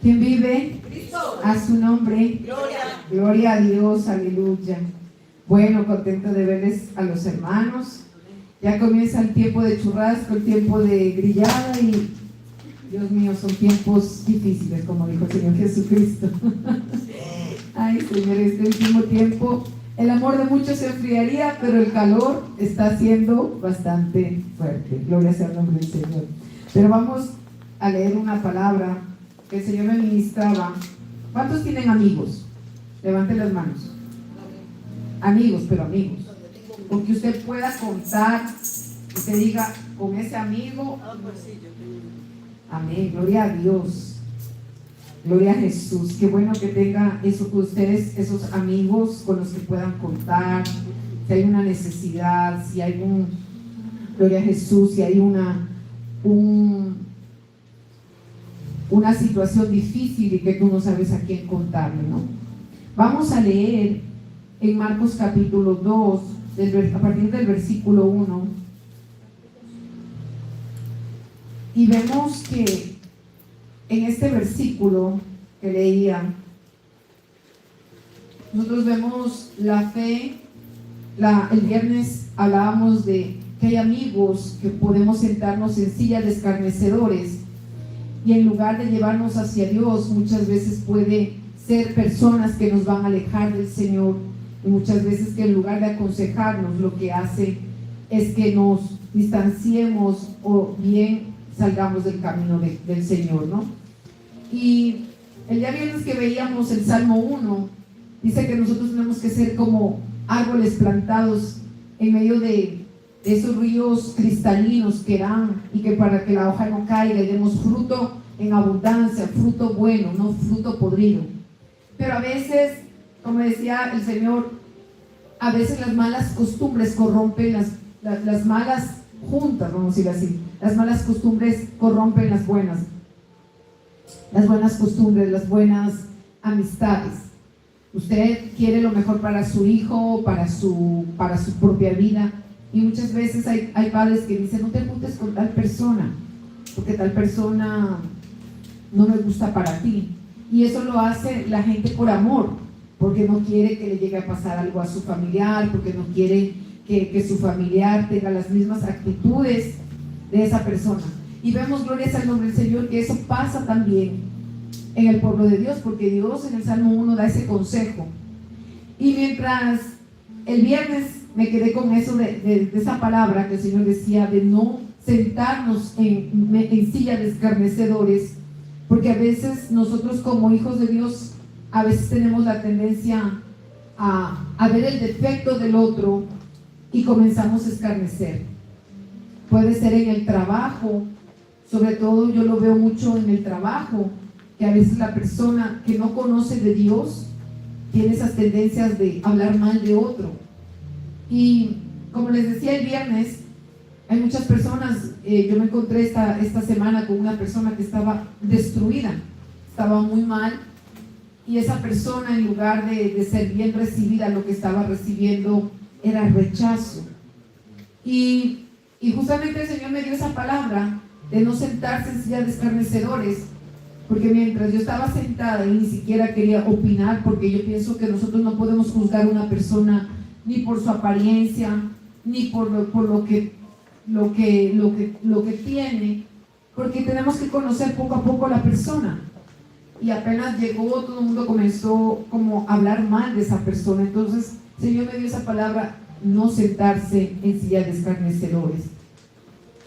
¿Quién vive? Cristo. A su nombre. Gloria. Gloria a Dios, aleluya. Bueno, contento de verles a los hermanos. Ya comienza el tiempo de churrasco, el tiempo de grillada y Dios mío, son tiempos difíciles, como dijo el Señor Jesucristo. Ay, Señor, este último tiempo el amor de muchos se enfriaría, pero el calor está siendo bastante fuerte. Gloria sea el nombre del Señor. Pero vamos a leer una palabra que el Señor me ministraba. ¿Cuántos tienen amigos? Levanten las manos. Amigos, pero amigos. Porque usted pueda contar, usted diga, con ese amigo. Amén, gloria a Dios. Gloria a Jesús. Qué bueno que tenga eso, que ustedes, esos amigos con los que puedan contar. Si hay una necesidad, si hay gloria a Jesús, si hay una situación difícil y que tú no sabes a quién contarle, ¿no? Vamos a leer en Marcos capítulo 2, a partir del versículo 1, y vemos que en este versículo que leía, nosotros vemos la fe. El viernes hablábamos de que hay amigos que podemos sentarnos en silla de escarnecedores, y en lugar de llevarnos hacia Dios, muchas veces puede ser personas que nos van a alejar del Señor, y muchas veces que en lugar de aconsejarnos, lo que hace es que nos distanciemos o bien salgamos del camino del Señor, ¿no? Y el día viernes que veíamos el Salmo 1, dice que nosotros tenemos que ser como árboles plantados en medio de esos ríos cristalinos que dan, y que para que la hoja no caiga y demos fruto en abundancia, fruto bueno, no fruto podrido. Pero a veces, como decía el Señor, a veces las malas costumbres corrompen las malas juntas, vamos a decir así. Las malas costumbres corrompen las buenas costumbres, las buenas amistades. Usted quiere lo mejor para su hijo, para su propia vida, y muchas veces hay padres que dicen: no te juntes con tal persona, porque tal persona no me gusta para ti. Y eso lo hace la gente por amor, porque no quiere que le llegue a pasar algo a su familiar, porque no quiere que su familiar tenga las mismas actitudes de esa persona. Y vemos, gloria al nombre del Señor, que eso pasa también en el pueblo de Dios, porque Dios en el Salmo 1 da ese consejo. Y mientras el viernes me quedé con eso de esa palabra que el Señor decía, de no sentarnos en silla de escarnecedores, porque a veces nosotros como hijos de Dios, a veces tenemos la tendencia a ver el defecto del otro y comenzamos a escarnecer. Puede ser en el trabajo, sobre todo yo lo veo mucho en el trabajo, que a veces la persona que no conoce de Dios tiene esas tendencias de hablar mal de otro. Y como les decía el viernes, hay muchas personas, yo me encontré esta semana con una persona que estaba destruida, estaba muy mal, y esa persona, en lugar de ser bien recibida, lo que estaba recibiendo era rechazo. Y justamente el Señor me dio esa palabra de no sentarse en silla de escarnecedores, porque mientras yo estaba sentada y ni siquiera quería opinar, porque yo pienso que nosotros no podemos juzgar a una persona ni por su apariencia, ni por lo que tiene, porque tenemos que conocer poco a poco a la persona. Y apenas llegó, todo el mundo comenzó como a hablar mal de esa persona. Entonces el Señor me dio esa palabra: no sentarse en silla de escarnecedores,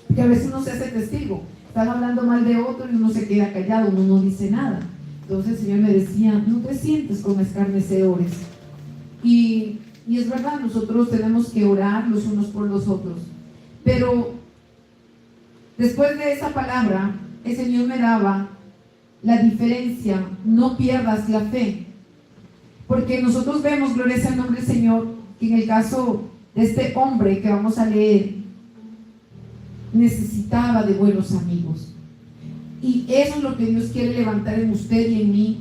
porque a veces uno se hace testigo, están hablando mal de otro y uno se queda callado, uno no dice nada. Entonces el Señor me decía: no te sientes con escarnecedores. Y es verdad, nosotros tenemos que orar los unos por los otros. Pero después de esa palabra, el Señor me daba la diferencia: no pierdas la fe. Porque nosotros vemos, gloria al nombre del Señor, que en el caso de este hombre que vamos a leer, necesitaba de buenos amigos. Y eso es lo que Dios quiere levantar en usted y en mí,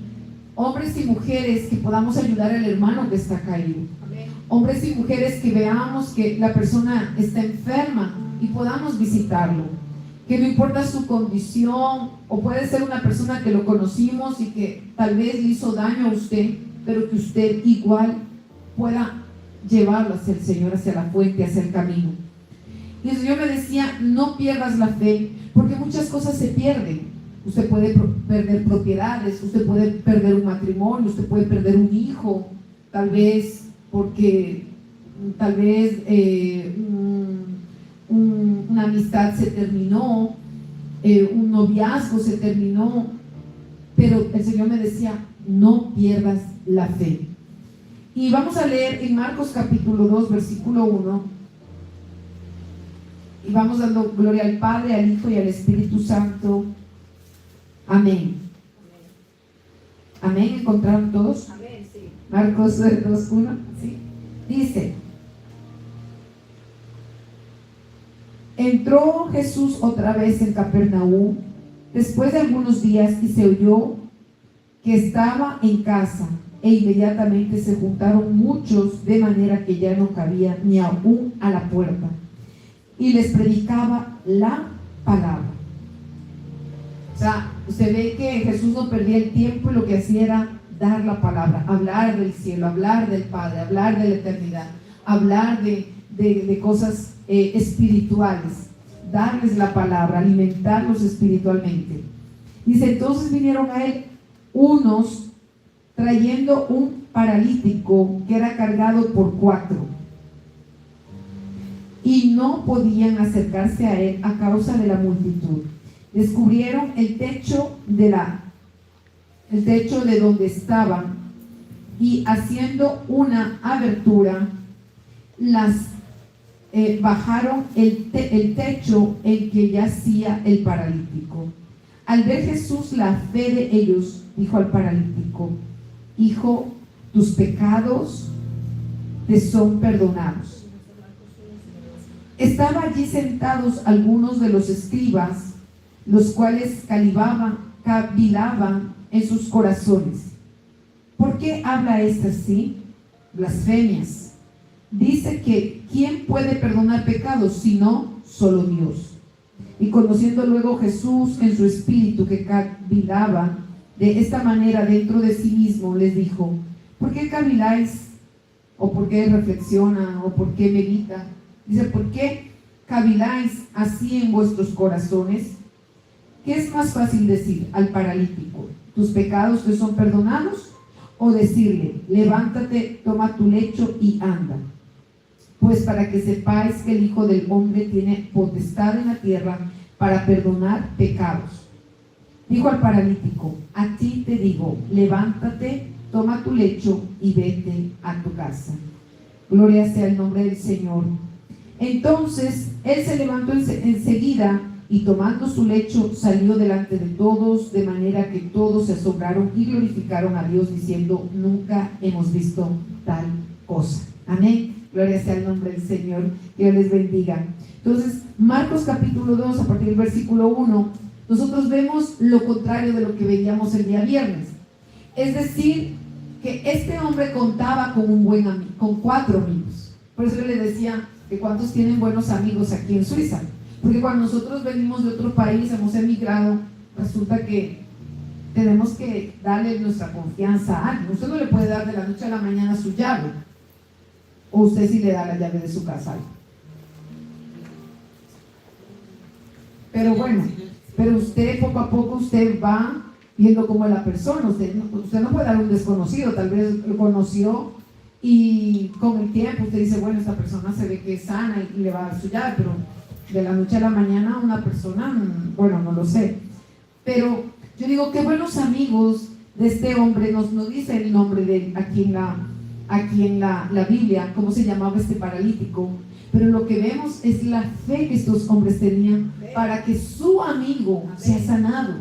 hombres y mujeres que podamos ayudar al hermano que está caído. Amén. Hombres y mujeres que veamos que la persona está enferma y podamos visitarlo. que no importa su condición, o puede ser una persona que lo conocimos y que tal vez le hizo daño a usted, pero que usted igual pueda llevarlo hacia el Señor, hacia la fuente, hacia el camino. Y el Señor me decía, no pierdas la fe, porque muchas cosas se pierden. Usted puede perder propiedades, usted puede perder un matrimonio, usted puede perder un hijo, tal vez porque una amistad se terminó, un noviazgo se terminó, pero el Señor me decía, no pierdas la fe. Y vamos a leer en Marcos capítulo 2, versículo 1, y vamos dando gloria al Padre, al Hijo y al Espíritu Santo. Amén. Amén. ¿Encontraron todos? Amén, sí. Marcos 2, 1, ¿sí? Dice: entró Jesús otra vez en Capernaum después de algunos días, y se oyó que estaba en casa, e inmediatamente se juntaron muchos, de manera que ya no cabía ni aún a la puerta, y les predicaba la palabra. O sea, usted ve que Jesús no perdía el tiempo, y lo que hacía era dar la palabra, hablar del cielo, hablar del Padre, hablar de la eternidad, hablar de cosas espirituales, darles la palabra, alimentarlos espiritualmente. Dice, entonces vinieron a él unos trayendo un paralítico que era cargado por 4, y no podían acercarse a él a causa de la multitud. Descubrieron el techo de donde estaban, y haciendo una abertura, bajaron el techo en que yacía el paralítico. Al ver Jesús la fe de ellos, dijo al paralítico: hijo, tus pecados te son perdonados. Estaban allí sentados algunos de los escribas, los cuales cavilaban en sus corazones: ¿por qué habla éste así? Blasfemias. Dice que ¿quién puede perdonar pecados sino solo Dios? Y conociendo luego Jesús en su espíritu que cavilaba de esta manera dentro de sí mismo, les dijo: ¿por qué caviláis? ¿O por qué reflexiona? ¿O por qué medita? Dice: ¿por qué caviláis así en vuestros corazones? ¿Qué es más fácil decir al paralítico: tus pecados te son perdonados? ¿O decirle: levántate, toma tu lecho y anda? Pues para que sepáis que el Hijo del Hombre tiene potestad en la tierra para perdonar pecados. Dijo al paralítico: a ti te digo, levántate, toma tu lecho y vete a tu casa. Gloria sea el nombre del Señor. Entonces él se levantó enseguida, y tomando su lecho salió delante de todos, de manera que todos se asombraron y glorificaron a Dios, diciendo: nunca hemos visto tal cosa. Amén. Gloria sea el nombre del Señor. Dios les bendiga. Entonces, Marcos capítulo 2, a partir del versículo 1, nosotros vemos lo contrario de lo que veíamos el día viernes. Es decir, que este hombre contaba con un buen amigo, con 4 amigos. Por eso le decía que cuántos tienen buenos amigos aquí en Suiza. Porque cuando nosotros venimos de otro país, hemos emigrado, resulta que tenemos que darle nuestra confianza a alguien. Usted no le puede dar de la noche a la mañana su llave, o usted sí le da la llave de su casa. Pero bueno, pero usted poco a poco usted va viendo cómo es la persona. Usted no puede dar un desconocido, tal vez lo conoció y con el tiempo usted dice: bueno, esta persona se ve que es sana y le va a dar su llave, pero de la noche a la mañana una persona, bueno, no lo sé. Pero yo digo, qué buenos amigos de este hombre. No dice el nombre de él aquí en la Biblia, cómo se llamaba este paralítico, pero lo que vemos es la fe que estos hombres tenían para que su amigo sea sanado.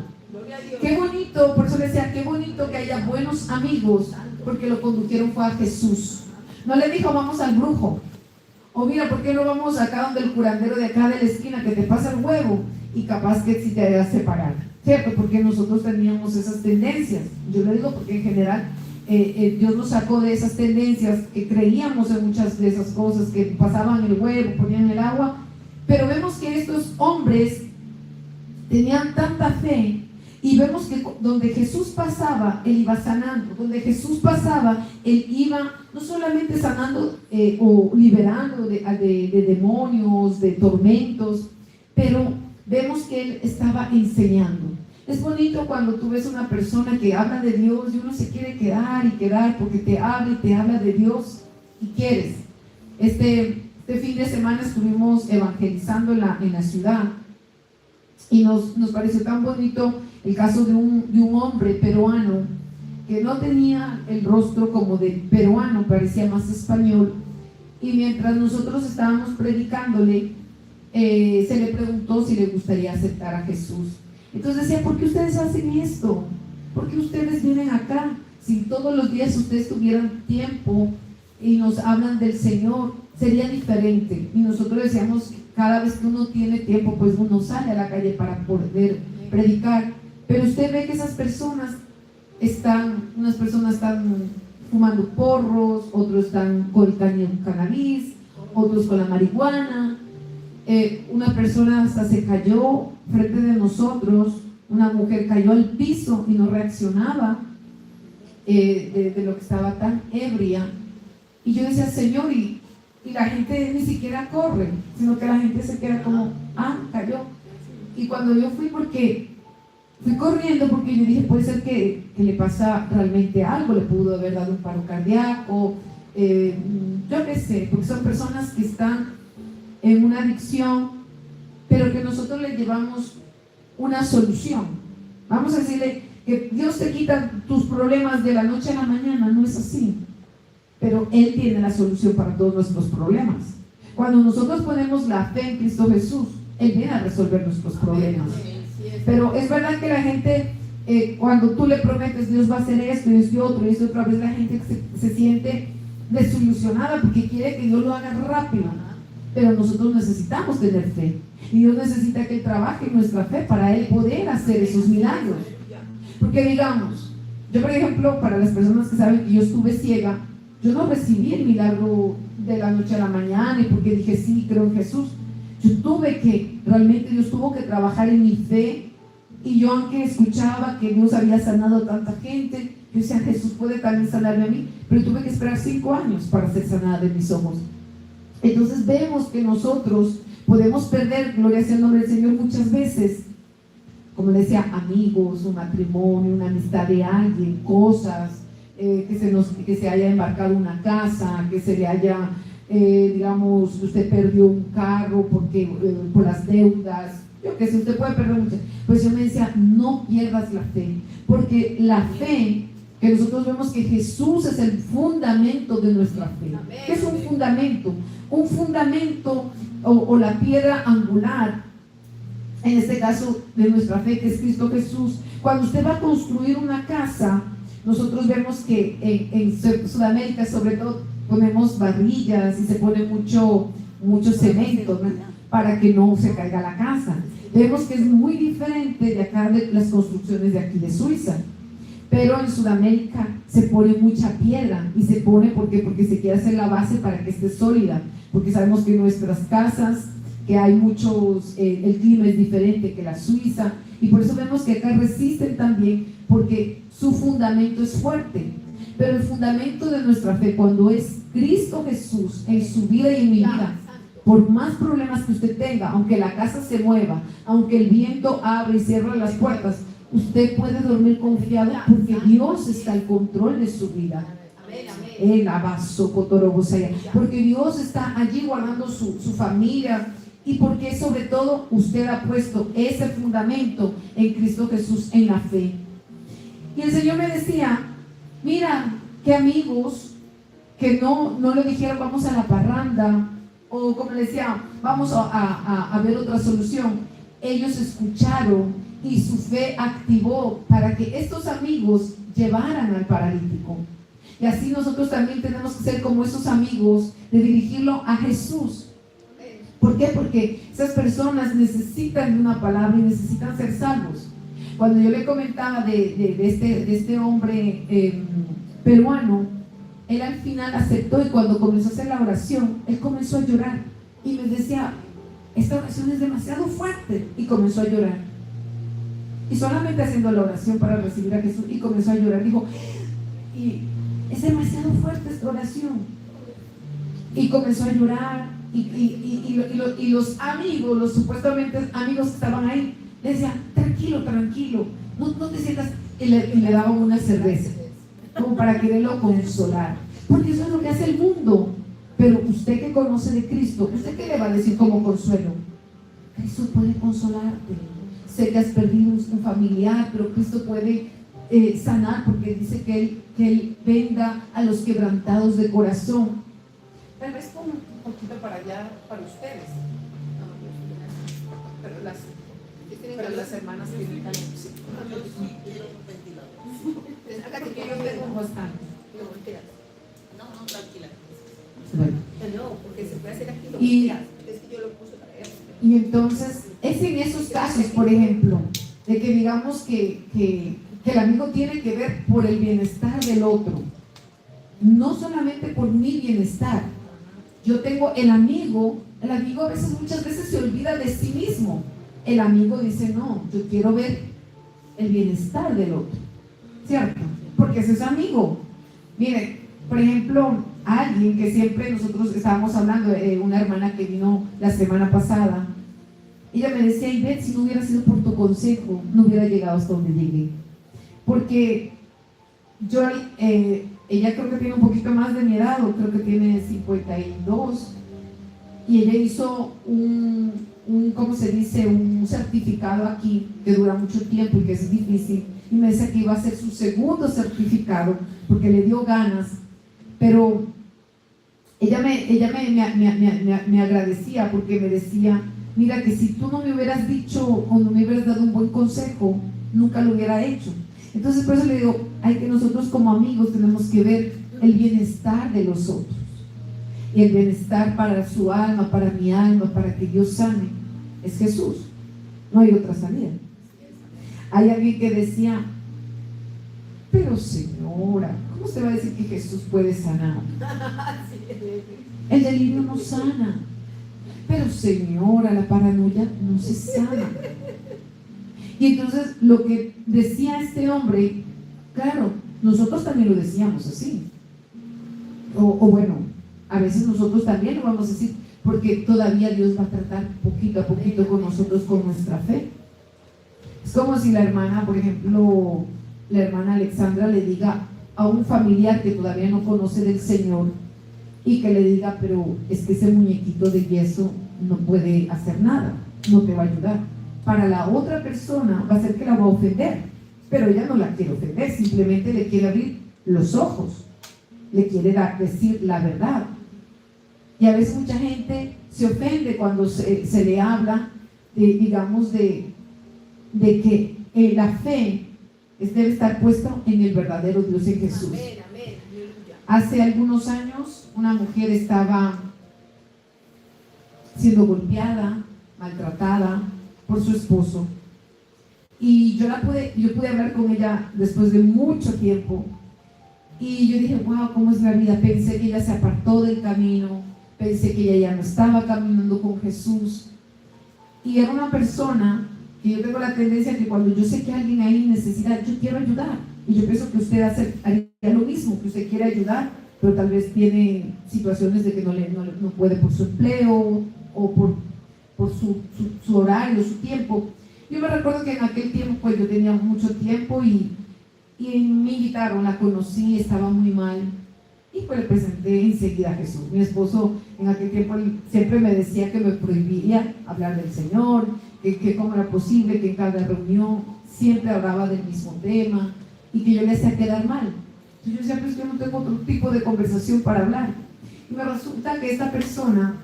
Qué bonito, por eso le decía, qué bonito que haya buenos amigos, porque lo condujeron fue a Jesús. No le dijo: vamos al brujo, o mira, ¿por qué no vamos acá donde el curandero de acá de la esquina que te pasa el huevo? Y capaz que si te hagas separar, ¿cierto? Porque nosotros teníamos esas tendencias. Yo le digo porque en general Dios nos sacó de esas tendencias, que creíamos en muchas de esas cosas, que pasaban el huevo, ponían el agua. Pero vemos que estos hombres tenían tanta fe. Y vemos que donde Jesús pasaba, Él iba sanando. Donde Jesús pasaba, Él iba no solamente sanando o liberando de demonios, de tormentos, pero vemos que Él estaba enseñando. Es bonito cuando tú ves una persona que habla de Dios y uno se quiere quedar y quedar porque te habla de Dios y quieres. Este fin de semana estuvimos evangelizando en la ciudad y nos pareció tan bonito el caso de un hombre peruano que no tenía el rostro como de peruano, parecía más español, y mientras nosotros estábamos predicándole, se le preguntó si le gustaría aceptar a Jesús. Entonces decía, ¿por qué ustedes hacen esto? ¿Por qué ustedes vienen acá? Si todos los días ustedes tuvieran tiempo y nos hablan del Señor, sería diferente. Y nosotros decíamos que cada vez que uno tiene tiempo, pues uno sale a la calle para poder predicar. Pero usted ve que esas personas unas personas están fumando porros, otros están con cannabis, otros con la marihuana. Una persona hasta se cayó frente de nosotros, una mujer cayó al piso y no reaccionaba de lo que estaba tan ebria. Y yo decía, Señor, y la gente ni siquiera corre, sino que la gente se queda como, cayó. Y cuando yo fui corriendo porque yo dije, puede ser que le pasa realmente algo, le pudo haber dado un paro cardíaco, yo qué sé, porque son personas que están en una adicción, pero que nosotros le llevamos una solución. Vamos a decirle que Dios te quita tus problemas de la noche a la mañana, no es así, pero Él tiene la solución para todos nuestros problemas. Cuando nosotros ponemos la fe en Cristo Jesús, Él viene a resolver nuestros problemas. Pero es verdad que la gente, cuando tú le prometes Dios va a hacer esto y esto otro y esto otra vez, la gente se siente desilusionada porque quiere que Dios lo haga rápido. Pero nosotros necesitamos tener fe y Dios necesita que Él trabaje en nuestra fe para Él poder hacer esos milagros. Porque digamos, yo por ejemplo, para las personas que saben que yo estuve ciega, yo no recibí el milagro de la noche a la mañana y porque dije sí, creo en Jesús. Realmente Dios tuvo que trabajar en mi fe, y yo, aunque escuchaba que Dios había sanado a tanta gente, yo decía, Jesús puede también sanarme a mí, pero tuve que esperar 5 años para ser sanada de mis ojos. Entonces vemos que nosotros podemos perder, gloria sea el nombre del Señor, muchas veces, como le decía, amigos, un matrimonio, una amistad de alguien, cosas, que se haya embarcado una casa, que se le haya, digamos, usted perdió un carro por las deudas, yo que sé, usted puede perder mucho. Pues yo me decía, no pierdas la fe, porque la fe, que nosotros vemos que Jesús es el fundamento de nuestra fe. ¿Qué es un fundamento? Un fundamento o la piedra angular, en este caso de nuestra fe, que es Cristo Jesús. Cuando usted va a construir una casa, nosotros vemos que en Sudamérica sobre todo ponemos barrillas y se pone mucho cemento, ¿no?, para que no se caiga la casa. Vemos que es muy diferente de acá, de las construcciones de aquí de Suiza. Pero en Sudamérica se pone mucha piedra, y se pone porque se quiere hacer la base para que esté sólida, porque sabemos que nuestras casas, que hay el clima es diferente que la Suiza, y por eso vemos que acá resisten también, porque su fundamento es fuerte. Pero el fundamento de nuestra fe, cuando es Cristo Jesús en su vida y en mi vida, por más problemas que usted tenga, aunque la casa se mueva, aunque el viento abre y cierra las puertas, usted puede dormir confiado porque Dios está al control de su vida. Porque Dios está allí guardando su familia, y porque sobre todo usted ha puesto ese fundamento en Cristo Jesús, en la fe. Y el Señor me decía, mira, qué amigos que no le dijeron vamos a la parranda, o como le decía, vamos a ver otra solución. Ellos escucharon y su fe activó para que estos amigos llevaran al paralítico. Y así nosotros también tenemos que ser como esos amigos, de dirigirlo a Jesús. ¿Por qué? Porque esas personas necesitan de una palabra y necesitan ser salvos. Cuando yo le comentaba de este hombre peruano, él al final aceptó, y cuando comenzó a hacer la oración, él comenzó a llorar y me decía, esta oración es demasiado fuerte, y comenzó a llorar. Y solamente haciendo la oración para recibir a Jesús, y comenzó a llorar. Dijo, y es demasiado fuerte esta oración. Y comenzó a llorar. Y los amigos, los supuestamente amigos que estaban ahí, le decían, tranquilo, tranquilo, no te sientas. Y le daban una cerveza, como para quererlo consolar. Porque eso es lo que hace el mundo. Pero usted que conoce de Cristo, ¿usted qué le va a decir como consuelo? Cristo puede consolarte. Sé que has perdido un familiar, pero Cristo puede sanar, porque dice que él venga a los quebrantados de corazón. Tal vez pongo un poquito para allá, para ustedes. Pero las hermanas tienen también. Acá que yo tengo bastante. No, tranquila. Bueno. No, porque se puede hacer aquí lo Y, que es que yo lo puse para ella. y entonces, es en esos casos, por ejemplo, de que digamos que el amigo tiene que ver por el bienestar del otro, no solamente por mi bienestar. Yo tengo el amigo a veces, muchas veces se olvida de sí mismo. El amigo dice, no, yo quiero ver el bienestar del otro, ¿cierto? Porque ese es amigo. Mire, por ejemplo, alguien que siempre nosotros estábamos hablando, una hermana que vino la semana pasada, ella me decía, Ivette, si no hubiera sido por tu consejo, no hubiera llegado hasta donde llegué. Porque ella creo que tiene un poquito más de mi edad, o creo que tiene 52, y ella hizo ¿cómo se dice? Un certificado aquí que dura mucho tiempo y que es difícil, y me decía que iba a hacer su segundo certificado porque le dio ganas, pero ella me agradecía porque me decía, mira, que si tú no me hubieras dicho o no me hubieras dado un buen consejo, nunca lo hubiera hecho. Entonces por eso le digo, hay que nosotros como amigos tenemos que ver el bienestar de los otros, y el bienestar para su alma, para mi alma, para que Dios sane, es Jesús. No hay otra salida. Hay alguien que decía, pero señora, ¿cómo se va a decir que Jesús puede sanar? El delirio no sana. Pero señora, la paranoia no se sana. Y entonces lo que decía este hombre, claro, nosotros también lo decíamos así. O bueno, a veces nosotros también lo vamos a decir, porque todavía Dios va a tratar poquito a poquito con nosotros, con nuestra fe. Es como si la hermana, por ejemplo, la hermana Alexandra le diga a un familiar que todavía no conoce del Señor, y que le diga, pero es que ese muñequito de yeso no puede hacer nada, no te va a ayudar. Para la otra persona va a ser que la va a ofender, pero ella no la quiere ofender, simplemente le quiere abrir los ojos, le quiere decir la verdad. Y a veces mucha gente se ofende cuando se le habla, digamos, de que la fe debe estar puesta en el verdadero Dios, en Jesús. Amén, amén. Hace algunos años una mujer estaba siendo golpeada, maltratada por su esposo, y yo pude hablar con ella después de mucho tiempo, y yo dije, wow, ¿cómo es la vida? Pensé que ella se apartó del camino, pensé que ella ya no estaba caminando con Jesús, y era una persona que yo tengo la tendencia que cuando yo sé que alguien ahí necesita, yo quiero ayudar, y yo pienso que usted haría lo mismo, que usted quiere ayudar, pero tal vez tiene situaciones de que no puede por su empleo, o por su horario, su tiempo. Yo me recuerdo que en aquel tiempo, pues yo tenía mucho tiempo, y me invitaron, la conocí, estaba muy mal, y pues le presenté enseguida a Jesús. Mi esposo en aquel tiempo siempre me decía que me prohibía hablar del Señor, que cómo era posible que en cada reunión siempre hablaba del mismo tema, y que yo le hacía quedar mal. Entonces yo decía, pues yo no tengo otro tipo de conversación para hablar. Y me resulta que esta persona,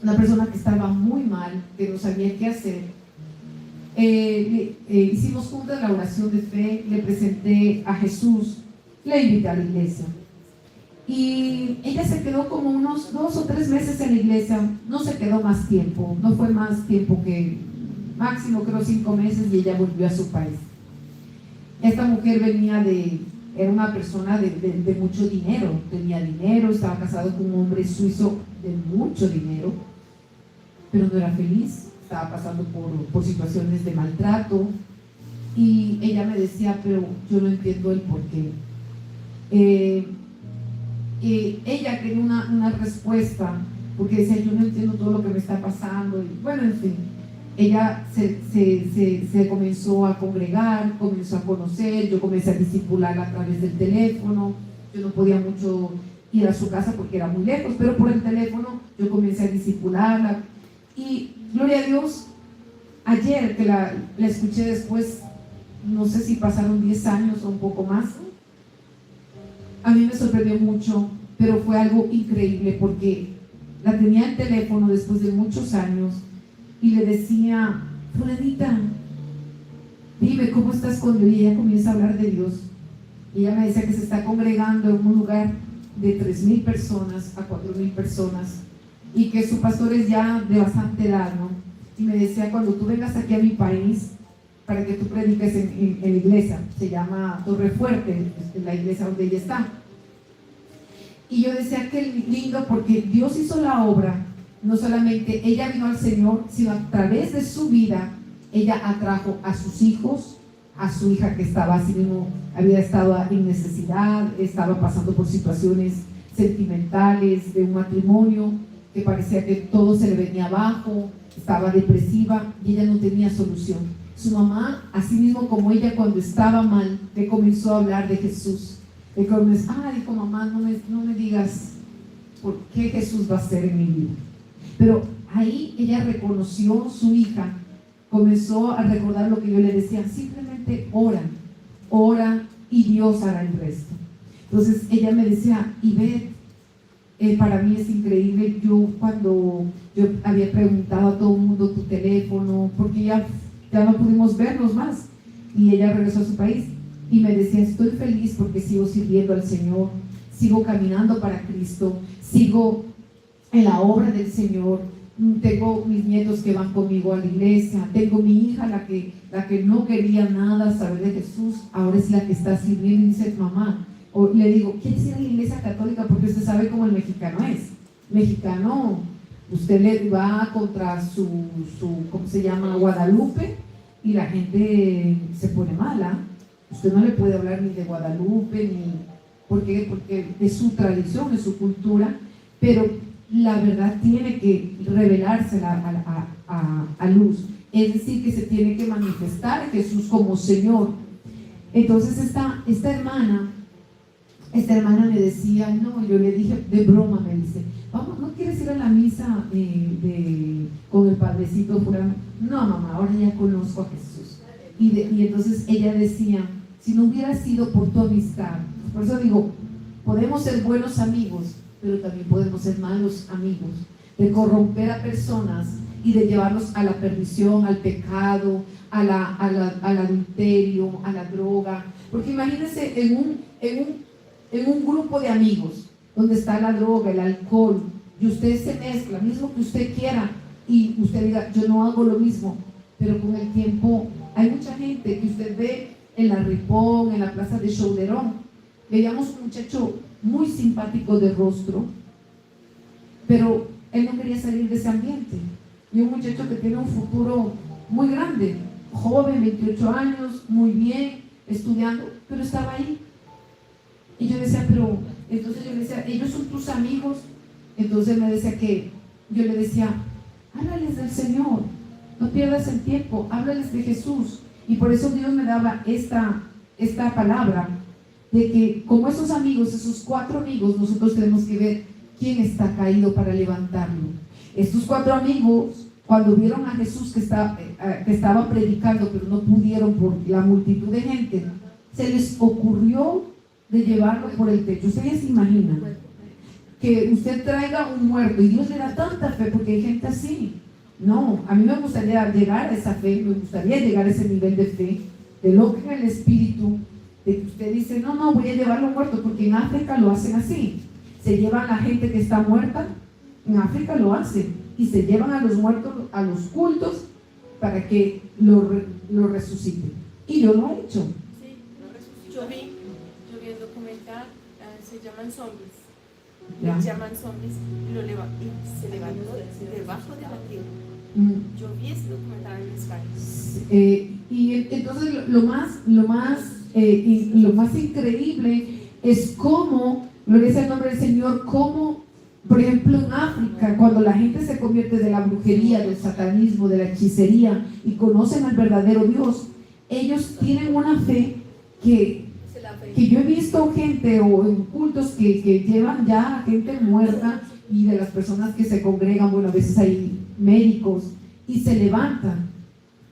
una persona que estaba muy mal, que no sabía qué hacer, hicimos juntas la oración de fe, le presenté a Jesús, le invité a la iglesia, y ella se quedó como unos 2 o 3 meses en la iglesia, no se quedó más tiempo, no fue más tiempo que máximo creo 5 meses, y ella volvió a su país. Esta mujer era una persona de mucho dinero, tenía dinero, estaba casado con un hombre suizo de mucho dinero, pero no era feliz, estaba pasando por situaciones de maltrato, Y ella me decía, pero yo no entiendo el por qué. Ella quería una respuesta, porque decía, yo no entiendo todo lo que me está pasando. Y bueno, en fin, ella se comenzó a congregar, comenzó a conocer, yo comencé a discipularla a través del teléfono. Yo no podía mucho ir a su casa porque era muy lejos, pero por el teléfono yo comencé a discipularla. Y gloria a Dios, ayer que la escuché después, no sé si pasaron 10 años o un poco más, a mí me sorprendió mucho, pero fue algo increíble porque la tenía en teléfono después de muchos años y le decía, fulanita, dime cómo estás con Dios. Y ella comienza a hablar de Dios. Y ella me decía que se está congregando en un lugar de 3,000 personas a 4,000 personas y que su pastor es ya de bastante edad, ¿no? Y me decía, cuando tú vengas aquí a mi país para que tú prediques en la iglesia, se llama Torre Fuerte, es la iglesia donde ella está. Y yo decía, qué lindo, porque Dios hizo la obra. No solamente ella vino al Señor, sino a través de su vida ella atrajo a sus hijos, a su hija que estaba así mismo, había estado en necesidad, estaba pasando por situaciones sentimentales de un matrimonio que parecía que todo se le venía abajo, estaba depresiva y ella no tenía solución. Su mamá, así mismo como ella cuando estaba mal, le comenzó a hablar de Jesús. Le comenzó, dijo, mamá, no me digas por qué Jesús va a ser en mi vida. Pero ahí ella reconoció, su hija comenzó a recordar lo que yo le decía, simplemente ora y Dios hará el resto. Entonces ella me decía, Ivette, para mí es increíble, cuando yo había preguntado a todo el mundo tu teléfono, porque ya no pudimos vernos más, y ella regresó a su país, y me decía, estoy feliz porque sigo sirviendo al Señor, sigo caminando para Cristo, sigo en la obra del Señor, tengo mis nietos que van conmigo a la iglesia, tengo mi hija, la que no quería nada saber de Jesús, ahora es la que está sirviendo. Y dice, mamá, o le digo, ¿quieres ir a la iglesia católica? Porque usted sabe cómo el mexicano es. Mexicano, usted le va contra su ¿cómo se llama? Guadalupe, y la gente se pone mala. Usted no le puede hablar ni de Guadalupe, ni porque es su tradición, es su cultura, pero la verdad tiene que revelarse a luz, es decir, que se tiene que manifestar a Jesús como Señor. Entonces esta hermana me decía, no, yo le dije de broma, me dice, vamos, ¿no quieres ir a la misa con el padrecito fulano? No, mamá, ahora ya conozco a Jesús. Y entonces ella decía, si no hubiera sido por tu amistad, por eso digo, podemos ser buenos amigos, pero también podemos ser malos amigos, de corromper a personas y de llevarlos a la perdición, al pecado, al adulterio, a la droga. Porque imagínense en un grupo de amigos donde está la droga, el alcohol, y usted se mezcla, mismo que usted quiera, y usted diga, yo no hago lo mismo, pero con el tiempo hay mucha gente que usted ve en la Ripon, en la plaza de Chouderón. Veíamos un muchacho muy simpático de rostro, pero él no quería salir de ese ambiente. Y un muchacho que tiene un futuro muy grande, joven, 28 años, muy bien, estudiando, pero estaba ahí. Y yo decía, entonces yo le decía, ellos son tus amigos. Entonces me decía que, yo le decía, háblales del Señor, no pierdas el tiempo, háblales de Jesús. Y por eso Dios me daba esta palabra, de que como esos amigos, esos 4 amigos, nosotros tenemos que ver quién está caído para levantarlo. Estos 4 amigos, cuando vieron a Jesús que estaba predicando, pero no pudieron por la multitud de gente, se les ocurrió de llevarlo por el techo. Ustedes se imaginan que usted traiga un muerto y Dios le da tanta fe, porque hay gente así. No, a mí me gustaría llegar a esa fe, me gustaría llegar a ese nivel de fe, de lo que es el espíritu, de que usted dice, no, voy a llevarlo muerto, porque en África lo hacen así. Se llevan a la gente que está muerta, en África lo hacen, y se llevan a los muertos a los cultos para que lo resuciten. Y yo lo he hecho. Sí, yo vi el documental, se llaman zombies. Ya. Les llaman zombies y se levantó debajo de la tierra. Yo vi ese documental en España. Y entonces lo más increíble es cómo, gloria sea el nombre del Señor, cómo, por ejemplo, en África, cuando la gente se convierte de la brujería, del satanismo, de la hechicería y conocen al verdadero Dios, ellos tienen una fe que yo he visto gente o en cultos que llevan ya a gente muerta, y de las personas que se congregan, bueno, a veces hay médicos y se levantan.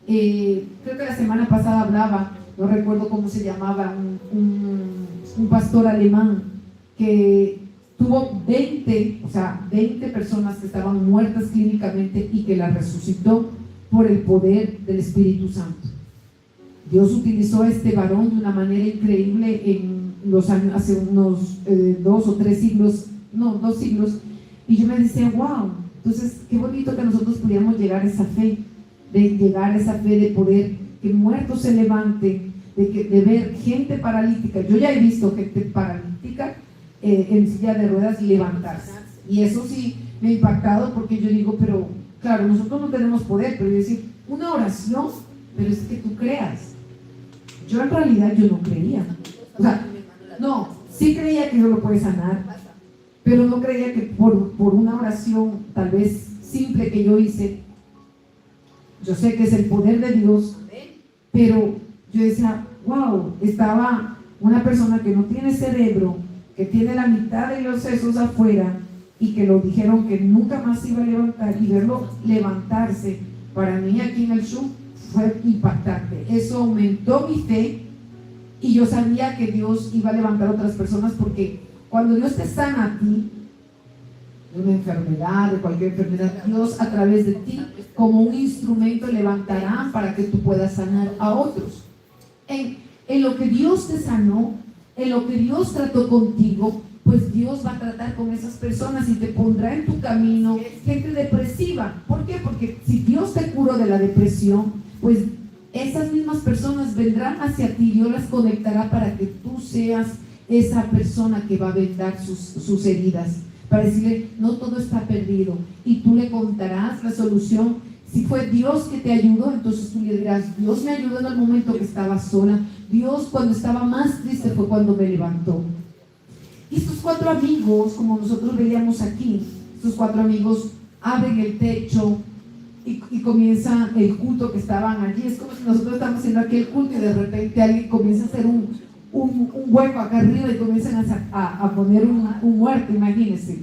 Creo que la semana pasada hablaba, no recuerdo cómo se llamaba, un pastor alemán que tuvo 20 personas que estaban muertas clínicamente y que las resucitó por el poder del Espíritu Santo. Dios utilizó a este varón de una manera increíble en los años, hace unos 2 o 3 siglos, no, 2 siglos, y yo me decía, wow, entonces qué bonito que nosotros pudiéramos llegar a esa fe, de poder que muertos se levanten, de ver gente paralítica. Yo ya he visto gente paralítica en silla de ruedas levantarse, y eso sí me ha impactado, porque yo digo, pero claro, nosotros no tenemos poder, pero yo decir, una oración, pero es que tú creas. Yo en realidad yo no creía, o sea, no, sí creía que Dios lo puede sanar, pero no creía que por una oración tal vez simple que yo hice, yo sé que es el poder de Dios, pero yo decía, wow, estaba una persona que no tiene cerebro, que tiene la mitad de los sesos afuera, y que lo dijeron que nunca más se iba a levantar, y verlo levantarse, para mí aquí en el sur fue impactante. Eso aumentó mi fe, y yo sabía que Dios iba a levantar a otras personas, porque cuando Dios te sana a ti de una enfermedad, de cualquier enfermedad, Dios a través de ti como un instrumento levantará para que tú puedas sanar a otros. En lo que Dios te sanó, en lo que Dios trató contigo, pues Dios va a tratar con esas personas y te pondrá en tu camino gente depresiva. ¿Por qué? Porque si Dios te curó de la depresión, pues esas mismas personas vendrán hacia ti. Dios las conectará para que tú seas esa persona que va a vendar sus heridas, para decirle, no todo está perdido, y tú le contarás la solución. Si fue Dios que te ayudó, entonces tú le dirás, Dios me ayudó en el momento que estaba sola, Dios cuando estaba más triste fue cuando me levantó. Y estos 4 amigos, como nosotros veíamos aquí, estos 4 amigos abren el techo y comienza el culto que estaban allí. Es como si nosotros estamos haciendo aquí el culto y de repente alguien comienza a hacer un hueco acá arriba y comienzan a poner un muerto, imagínense.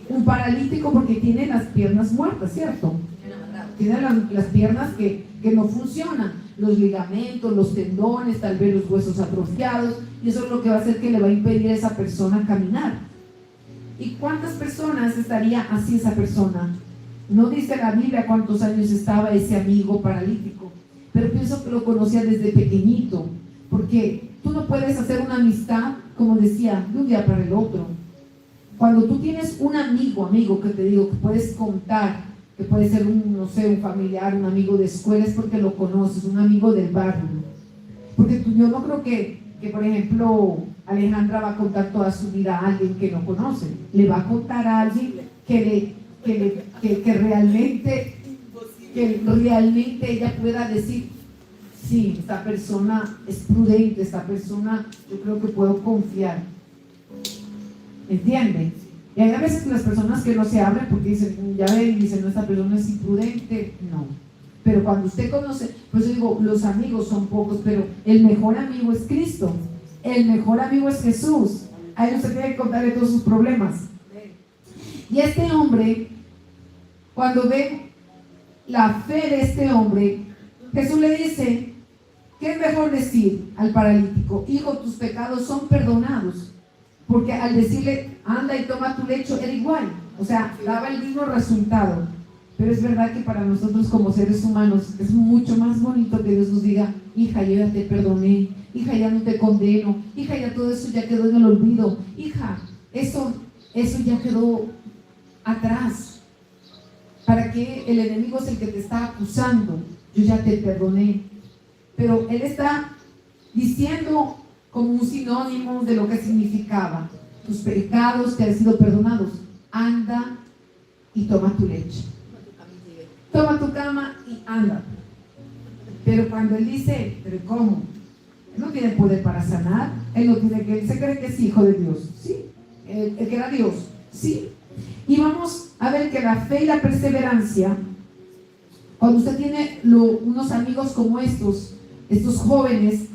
Un paralítico, porque tiene las piernas muertas, ¿cierto? Tiene las piernas que no funcionan, los ligamentos, los tendones, tal vez los huesos atrofiados, y eso es lo que va a hacer que le va a impedir a esa persona caminar. ¿Y cuántas personas estaría así esa persona? No dice la Biblia cuántos años estaba ese amigo paralítico, pero pienso que lo conocía desde pequeñito, porque tú no puedes hacer una amistad, como decía, de un día para el otro. Cuando tú tienes un amigo que te digo, que puedes contar, que puede ser un familiar, un amigo de escuela, es porque lo conoces, un amigo del barrio. Porque yo no creo que, por ejemplo, Alejandra va a contar toda su vida a alguien que no conoce. Le va a contar a alguien que realmente ella pueda decir, sí, esta persona es prudente, esta persona yo creo que puedo confiar. ¿Entienden? Y hay a veces las personas que no se abren porque dicen, ya ven, dicen, no, esta persona es imprudente. No. Pero cuando usted conoce, pues yo digo, los amigos son pocos, pero el mejor amigo es Cristo. El mejor amigo es Jesús. A él usted tiene que contarle todos sus problemas. Y este hombre, cuando ve la fe de este hombre, Jesús le dice, ¿qué es mejor decir al paralítico? Hijo, tus pecados son perdonados. Porque al decirle, anda y toma tu lecho, era igual. O sea, daba el mismo resultado. Pero es verdad que para nosotros como seres humanos es mucho más bonito que Dios nos diga, hija, yo ya te perdoné, hija, ya no te condeno, hija, ya todo eso ya quedó en el olvido, hija, eso ya quedó atrás. ¿Para qué? El enemigo es el que te está acusando, yo ya te perdoné. Pero él está diciendo como un sinónimo de lo que significaba, tus pecados te han sido perdonados, anda y toma tu leche. Toma tu cama y anda. Pero cuando él dice, ¿pero cómo? Él no tiene poder para sanar, él no tiene que, él se cree que es hijo de Dios, ¿sí? Él que era Dios, ¿sí? Y vamos a ver que la fe y la perseverancia, cuando usted tiene unos amigos como estos jóvenes,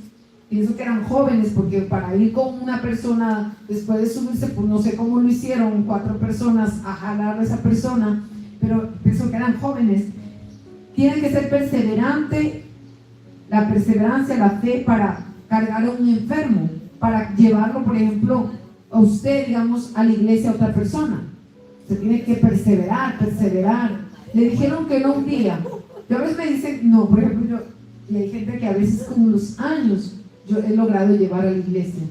pienso que eran jóvenes, porque para ir con una persona, después de subirse, pues no sé cómo lo hicieron, 4 personas a jalar a esa persona, pero pienso que eran jóvenes. Tienen que ser perseverante, la perseverancia, la fe para cargar a un enfermo, para llevarlo, por ejemplo, a usted, digamos, a la iglesia a otra persona. Se tiene que perseverar. Le dijeron que no un día. Yo a veces me dicen, no, por ejemplo, y hay gente que a veces con los años yo he logrado llevar a la iglesia.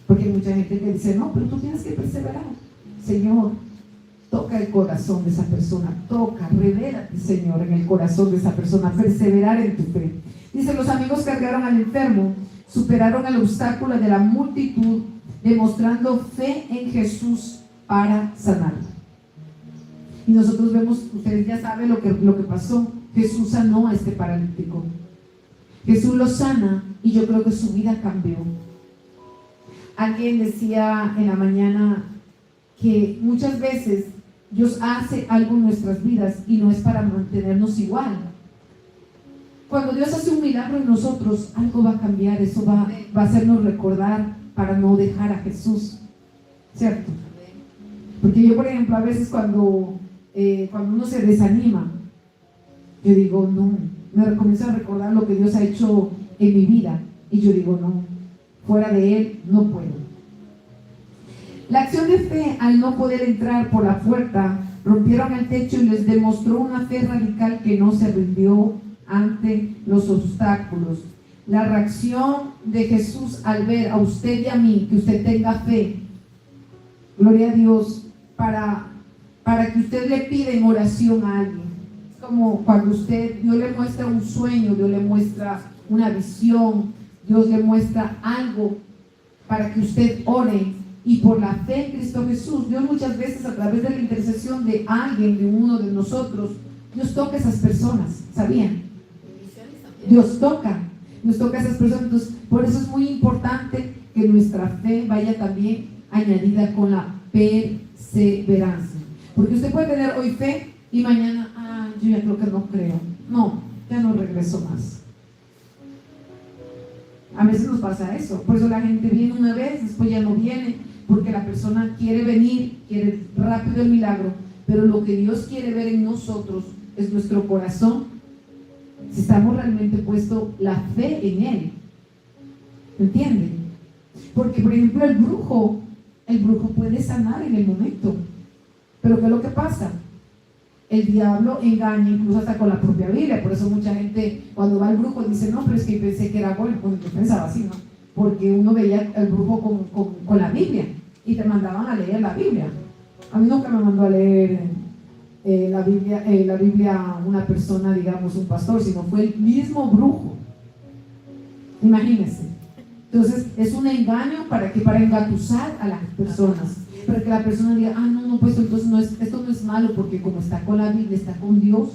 Porque hay mucha gente que dice, no, pero tú tienes que perseverar. Señor, toca el corazón de esa persona, revélate, Señor, en el corazón de esa persona, perseverar en tu fe. Dice, los amigos cargaron al enfermo, superaron el obstáculo de la multitud, demostrando fe en Jesús para sanarlo. Y nosotros vemos, ustedes ya saben lo que pasó. Jesús sanó a este paralítico. Jesús lo sana y yo creo que su vida cambió. Alguien decía en la mañana que muchas veces Dios hace algo en nuestras vidas y no es para mantenernos igual. Cuando Dios hace un milagro en nosotros, algo va a cambiar, eso va a hacernos recordar para no dejar a Jesús, ¿cierto? Porque yo, por ejemplo, a veces cuando uno se desanima, yo digo, no, me comienzo a recordar lo que Dios ha hecho en mi vida y yo digo, no, fuera de Él no puedo. La acción de fe, al no poder entrar por la puerta, rompieron el techo y les demostró una fe radical que no se rindió ante los obstáculos. La reacción de Jesús al ver a usted y a mí, que usted tenga fe, gloria a Dios, para que usted le pida en oración a alguien. Es como cuando Dios le muestra un sueño, Dios le muestra una visión, Dios le muestra algo para que usted ore. Y por la fe en Cristo Jesús, Dios muchas veces a través de la intercesión de alguien, de uno de nosotros, Dios toca a esas personas, ¿sabían? Dios toca a esas personas. Entonces, por eso es muy importante que nuestra fe vaya también añadida con la perseverancia. Porque usted puede tener hoy fe y mañana, yo ya creo que no creo. No, ya no regreso más. A veces nos pasa eso. Por eso la gente viene una vez, después ya no viene, porque la persona quiere venir, quiere rápido el milagro, pero lo que Dios quiere ver en nosotros es nuestro corazón, si estamos realmente puesto la fe en Él. ¿Entienden? Porque, por ejemplo, el brujo puede sanar en el momento, pero ¿qué es lo que pasa? El diablo engaña incluso hasta con la propia Biblia. Por eso mucha gente cuando va al brujo dice, no, pero es que pensé que era bueno. Pues yo pensaba así, ¿no? Porque uno veía al brujo con la Biblia y te mandaban a leer la Biblia. A mí nunca me mandó a leer la Biblia una persona, digamos, un pastor, sino fue el mismo brujo. Imagínense. Entonces es un engaño para engatusar a las personas, para que la persona diga, no, pues entonces esto no es malo, porque como está con la Biblia, está con Dios.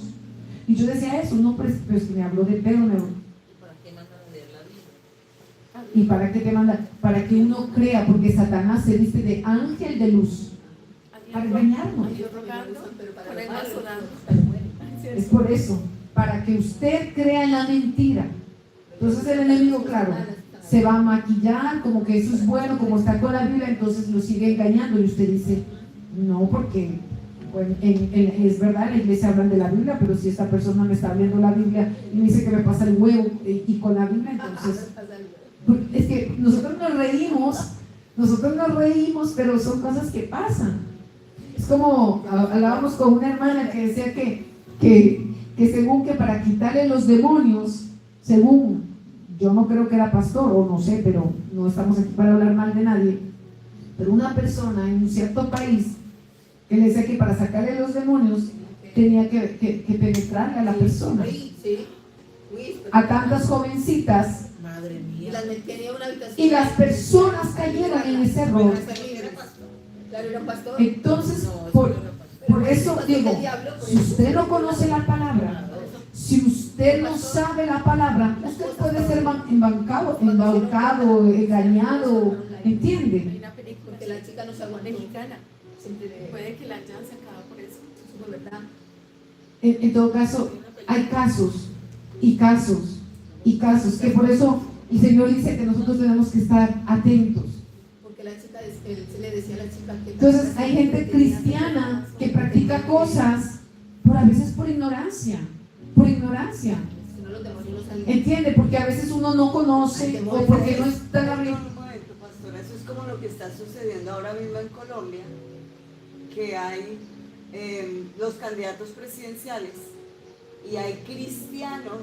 Y yo decía eso, no, pero es que me habló de Pedro, ¿Para qué mandan a leer la Biblia? ¿y para qué te manda? Para que uno crea, porque Satanás se viste de ángel de luz para engañarnos. Es por eso, para que usted crea en la mentira. Entonces el enemigo, claro, se va a maquillar como que eso es bueno, como está con la Biblia, entonces lo sigue engañando y usted dice, no, porque bueno, es verdad, en la iglesia hablan de la Biblia, pero si esta persona me está abriendo la Biblia y me dice que me pasa el huevo y con la Biblia, entonces es que nosotros nos reímos, pero son cosas que pasan. Es como hablábamos con una hermana que decía que según que para quitarle los demonios, según, yo no creo que era pastor o no sé, pero no estamos aquí para hablar mal de nadie, pero una persona en un cierto país que le decía que para sacarle los demonios tenía que penetrarle a la persona, a tantas jovencincitas, Madre mía. Las metía en una habitación. y las personas cayeron en ese error. Claro, era pastor. Entonces, por eso digo, si usted no conoce la palabra, Si usted no sabe la palabra, usted puede ser embaucado, engañado, Hay ¿entiende? una película Porque la chica no se aguantó. mexicana. Siempre de- Puede que la hayan sacado por eso. eso fue verdad. En todo caso, hay casos y casos y casos, que por eso el Señor dice que nosotros tenemos que estar atentos. Porque la chica, él se le decía a la chica que... Entonces hay gente cristiana que practica cosas a veces por ignorancia, Si no, los demonios no salían. ¿entiende? Porque a veces uno no conoce o porque no está Un abriendo. momento, pastora, eso es como lo que está sucediendo ahora mismo en Colombia, que hay los candidatos presidenciales y hay cristianos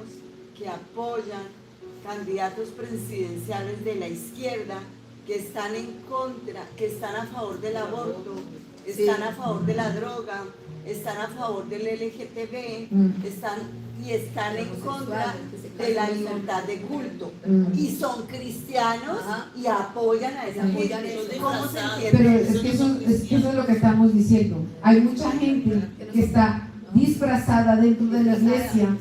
que apoyan candidatos presidenciales de la izquierda que están en contra, que están a favor del aborto, están a favor de la droga, están a favor del LGTB, están en contra de la libertad de culto y son cristianos y apoyan a esa gente. ¿Cómo se entiende? Pero es que eso es lo que estamos diciendo. Hay mucha gente que está disfrazada dentro de la iglesia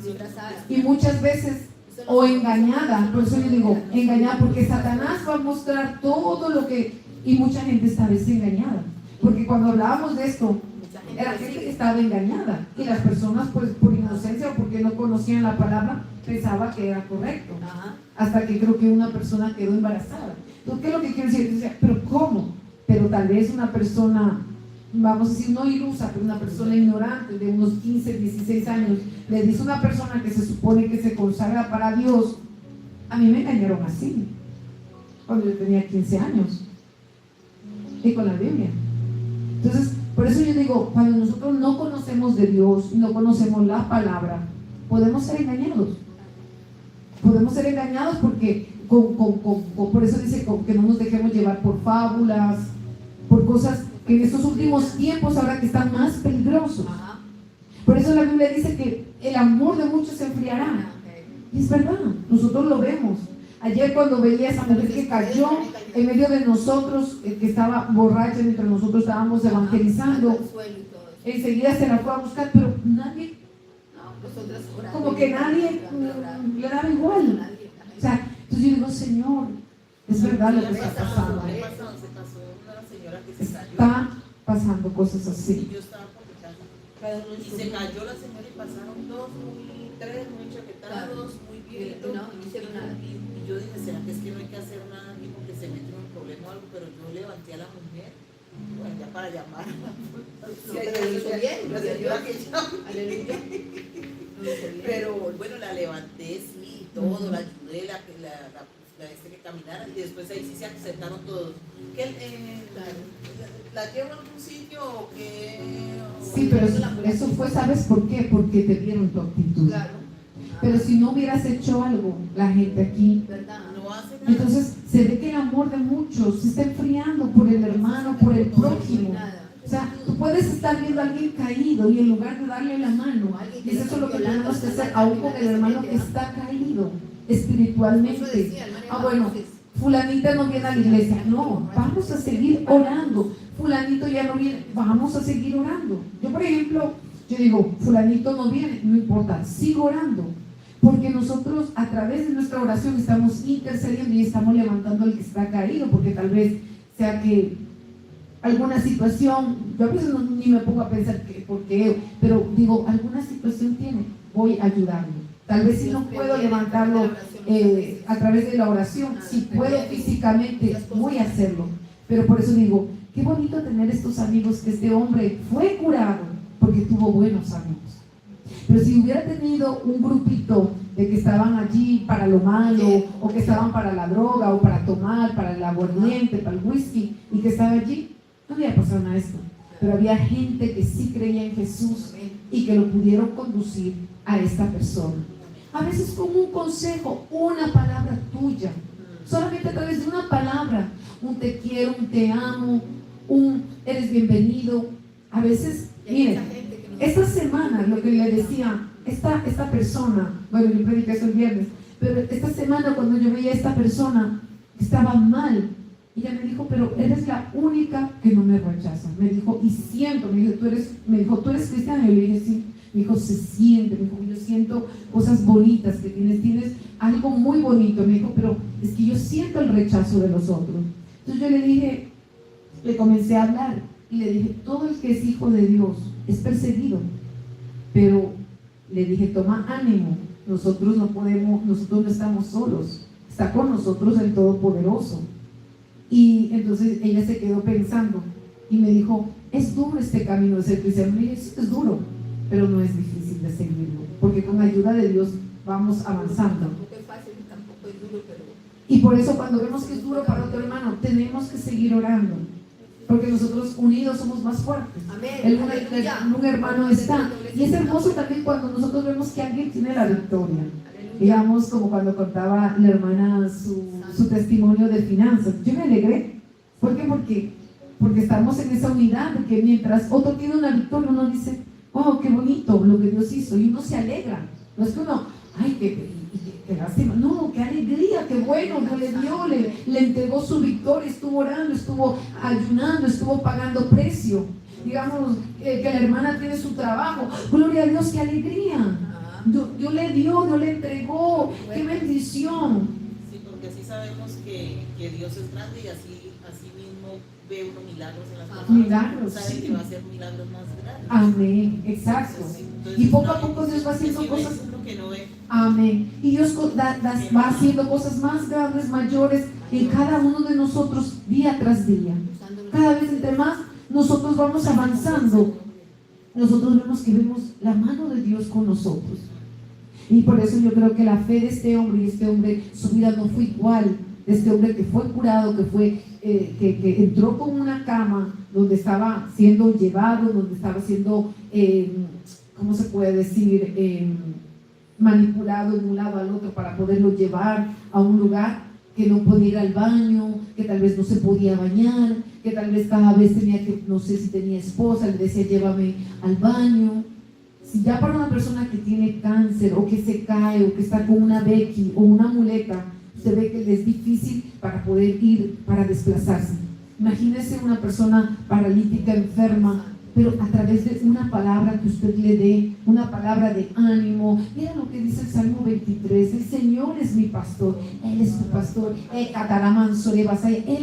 y muchas veces o engañada, por eso yo digo engañada, porque Satanás va a mostrar todo lo que, y mucha gente está a veces engañada, porque cuando hablábamos de esto era gente que estaba engañada y las personas pues por inocencia o porque no conocían la palabra pensaba que era correcto, hasta que creo que una persona quedó embarazada. Entonces, ¿qué es lo que quiero decir? Decía, pero ¿cómo? Pero tal vez una persona, vamos a decir, no ilusa, pero una persona ignorante de unos 15, 16 años, le dice a una persona que se supone que se consagra para Dios. A mí me engañaron así, cuando yo tenía 15 años, y con la Biblia. Entonces, por eso yo digo, cuando nosotros no conocemos de Dios y no conocemos la palabra, podemos ser engañados. Podemos ser engañados porque, por eso dice que no nos dejemos llevar por fábulas, por cosas que en estos últimos tiempos ahora que están más peligrosos. Por eso la Biblia dice que el amor de muchos se enfriará. Y es verdad, nosotros lo vemos. Ayer cuando veía a esa mujer que cayó en medio de nosotros, que estaba borracha mientras nosotros estábamos evangelizando, enseguida se la fue a buscar, pero nadie, como que nadie le daba igual. O sea, entonces yo digo, Señor, es verdad lo que está pasando. Se pasó una señora que se cayó. Está pasando cosas así. Y yo estaba por mi casa. Y se cayó la señora y pasaron tres muy chaquetados, muy viejitos. No hicieron nada. Y yo dije, ¿será que es que no hay que hacer nada aquí porque se mete en un problema o algo? Pero yo levanté a la mujer, bueno, ya para llamar a la policía. Pero lo hizo bien, La señora que llame. Aleluya. Pero bueno, la levanté, sí, todo, la ayudé, la que caminara, y después ahí sí se acercaron todos. ¿Que la llevo a algún sitio o qué? Sí, pero eso fue, ¿sabes por qué? Porque te vieron tu actitud. Claro. Pero si no hubieras hecho algo, la gente aquí, ¿Verdad? No hace nada. entonces se ve que el amor de muchos se está enfriando por el hermano, por el prójimo. O sea, tú puedes estar viendo a alguien caído y en lugar de darle la mano, y eso es lo que tenemos que hacer aún con el hermano que está caído espiritualmente. Bueno, fulanita no viene a la iglesia, no, vamos a seguir orando. Fulanito ya no viene, vamos a seguir orando. Yo, por ejemplo, yo digo, fulanito no viene, no importa, sigo orando. Porque nosotros a través de nuestra oración estamos intercediendo y estamos levantando al que está caído, porque tal vez sea que alguna situación, yo a veces ni me pongo a pensar que por qué, pero digo, alguna situación tiene, voy a ayudarlo. Tal vez si no puedo levantarlo a través de la oración, si puedo físicamente, voy a hacerlo. Pero por eso digo, qué bonito tener estos amigos, que este hombre fue curado porque tuvo buenos amigos. Pero si hubiera tenido un grupito de que estaban allí para lo malo, o que estaban para la droga, o para tomar, para el aguardiente, para el whisky, y que estaba allí, no había pasado nada de esto. Pero había gente que sí creía en Jesús y que lo pudieron conducir a esta persona. A veces con un consejo, una palabra tuya, solamente a través de una palabra, un te quiero, un te amo, un eres bienvenido. A veces, miren, esta semana lo que le decía, esta persona, bueno, yo prediqué eso el viernes, pero esta semana cuando yo veía a esta persona que estaba mal, ella me dijo, pero eres la única que no me rechaza. Me dijo, y siento, me dijo, tú eres cristiana. Y yo le dije, sí. Me dijo, se siente, me dijo, yo siento cosas bonitas que tienes algo muy bonito. Me dijo, pero es que yo siento el rechazo de los otros. Entonces yo le dije, le comencé a hablar y le dije, todo el que es hijo de Dios es perseguido, pero le dije, toma ánimo, nosotros no estamos solos, está con nosotros el Todopoderoso. Y entonces ella se quedó pensando y me dijo, es duro este camino de ser cristiano. Le dije, sí, es duro, pero no es difícil de seguirlo, porque con la ayuda de Dios vamos avanzando. Tampoco es fácil, tampoco es duro, pero... Y por eso cuando vemos que es duro para otro hermano, tenemos que seguir orando, porque nosotros unidos somos más fuertes. Amén. Un hermano está. Y es hermoso también cuando nosotros vemos que alguien tiene la victoria. Digamos, como cuando contaba la hermana su testimonio de finanzas. Yo me alegré. ¿Por qué? Porque estamos en esa unidad, porque mientras otro tiene una victoria, uno dice, oh, qué bonito lo que Dios hizo, y uno se alegra. No es que uno, ay, qué lástima. No, qué alegría, qué bueno, Dios le dio, le entregó su victoria, estuvo orando, estuvo ayunando, estuvo pagando precio. Digamos, que la hermana tiene su trabajo. Gloria a Dios, qué alegría. Dios le dio, Dios le entregó, qué bendición. Sí, porque así sabemos que Dios es grande y así mismo ve uno milagros en las personas. Milagros, Sabe sí. que va a hacer milagros más grandes. Amén, exacto. Entonces, Y poco a poco Dios va haciendo sí ve cosas. uno que no ve. Amén. Y Dios va haciendo cosas más grandes, mayores en cada uno de nosotros día tras día. Cada vez entre más nosotros vamos avanzando, nosotros vemos la mano de Dios con nosotros. Y por eso yo creo que la fe de este hombre, su vida no fue igual, de este hombre que fue curado, que entró con una cama donde estaba siendo llevado, donde estaba siendo, ¿cómo se puede decir? Manipulado de un lado al otro para poderlo llevar a un lugar, que no podía ir al baño, que tal vez no se podía bañar, que tal vez cada vez tenía que, no sé si tenía esposa, le decía llévame al baño. Si ya para una persona que tiene cáncer o que se cae o que está con una Becky o una muleta, usted ve que le es difícil para poder ir, para desplazarse. Imagínese una persona paralítica, enferma, pero a través de una palabra que usted le dé, una palabra de ánimo. Mira lo que dice el Salmo 23, el Señor es mi pastor, Él es tu pastor, Él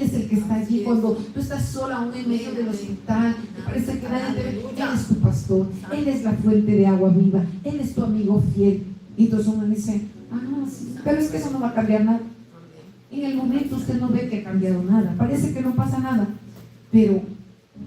es el que está allí cuando tú estás sola aún en medio del hospital, te parece que nadie te ve. Él es tu pastor, Él es la fuente de agua viva, Él es tu amigo fiel. Y entonces uno dice, sí, pero es que eso no va a cambiar nada. En el momento usted no ve que ha cambiado nada, parece que no pasa nada, pero